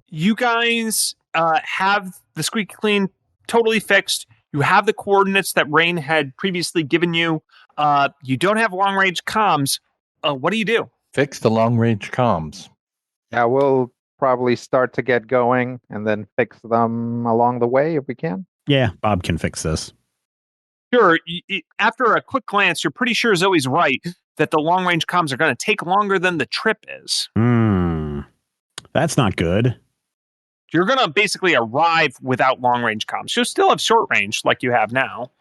you guys have the squeaky clean totally fixed. You have the coordinates that Rain had previously given you. You don't have long range comms. What do you do? Fix the long range comms. Yeah, we'll probably start to get going and then fix them along the way if we can. Yeah, Bob can fix this. Sure. After a quick glance, you're pretty sure Zoe's right that the long range comms are going to take longer than the trip is. That's not good. You're going to basically arrive without long range comms. You'll still have short range like you have now.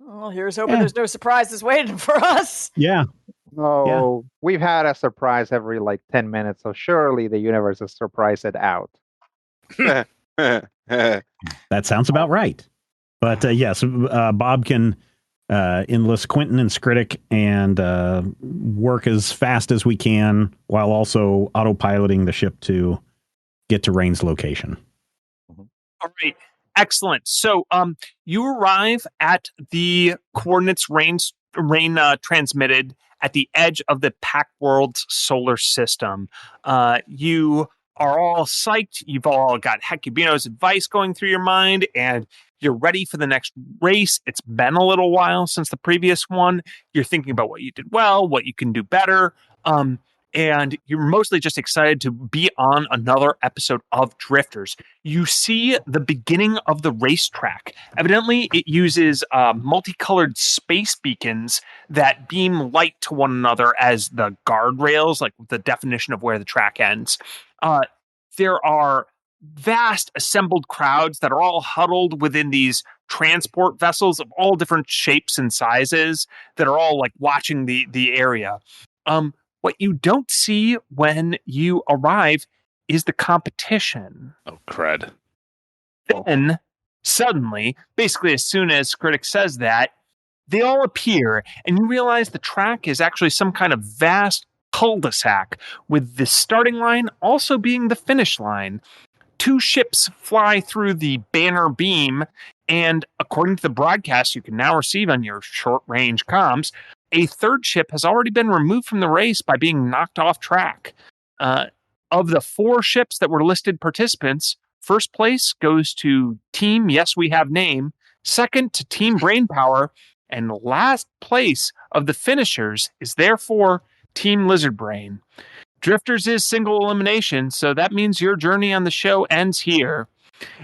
Well, here's hoping there's no surprises waiting for us. Yeah. Oh, we've had a surprise every 10 minutes, so surely the universe has surprised it out. That sounds about right. But yes, Bob can enlist Quentin and Skritic and work as fast as we can while also autopiloting the ship to get to Rain's location. All right. Excellent. So you arrive at the coordinates Rain transmitted at the edge of the Pack World's solar system. You are all psyched. You've all got Hecubino's advice going through your mind, and you're ready for the next race. It's been a little while since the previous one. You're thinking about what you did well, what you can do better. And you're mostly just excited to be on another episode of Drifters. You see the beginning of the racetrack. Evidently, it uses multicolored space beacons that beam light to one another as the guardrails, like the definition of where the track ends. There are vast assembled crowds that are all huddled within these transport vessels of all different shapes and sizes that are all watching the area. What you don't see when you arrive is the competition. Oh, crud. Then, suddenly, basically as soon as Skritic says that, they all appear, and you realize the track is actually some kind of vast cul-de-sac, with the starting line also being the finish line. 2 ships fly through the banner beam, and according to the broadcast you can now receive on your short-range comms, a 3rd ship has already been removed from the race by being knocked off track. Of the 4 ships that were listed participants, first place goes to Team Yes We Have Name, second to Team Brainpower, and last place of the finishers is therefore Team Lizard Brain. Drifters is single elimination, so that means your journey on the show ends here.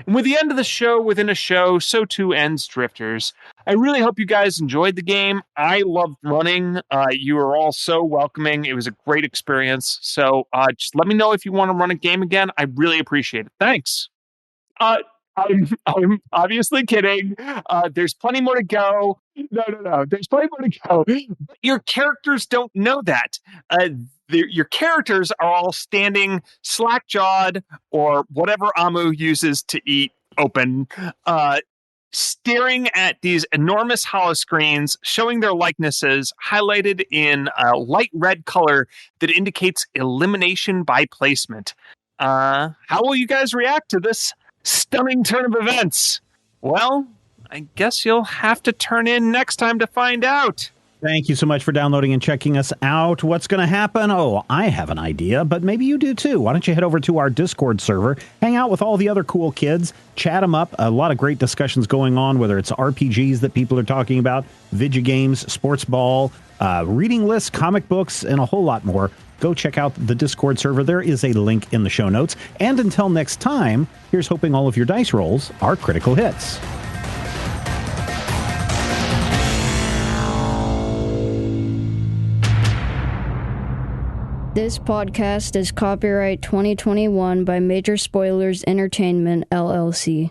And with the end of the show within a show, so too ends Drifters. I really hope you guys enjoyed the game. I loved running. You were all so welcoming. It was a great experience. So just let me know if you want to run a game again. I really appreciate it. Thanks. I'm obviously kidding. There's plenty more to go. No. There's plenty more to go. But your characters don't know that. Your characters are all standing slack-jawed or whatever Amu uses to eat open, staring at these enormous holoscreens showing their likenesses highlighted in a light red color that indicates elimination by placement. How will you guys react to this stunning turn of events? Well, I guess you'll have to turn in next time to find out. Thank you so much for downloading and checking us out. What's going to happen? Oh, I have an idea, but maybe you do too. Why don't you head over to our Discord server, hang out with all the other cool kids, chat them up. A lot of great discussions going on, whether it's RPGs that people are talking about, video games, sports ball, reading lists, comic books, and a whole lot more. Go check out the Discord server. There is a link in the show notes. And until next time, here's hoping all of your dice rolls are critical hits. This podcast is copyright 2021 by Major Spoilers Entertainment, LLC.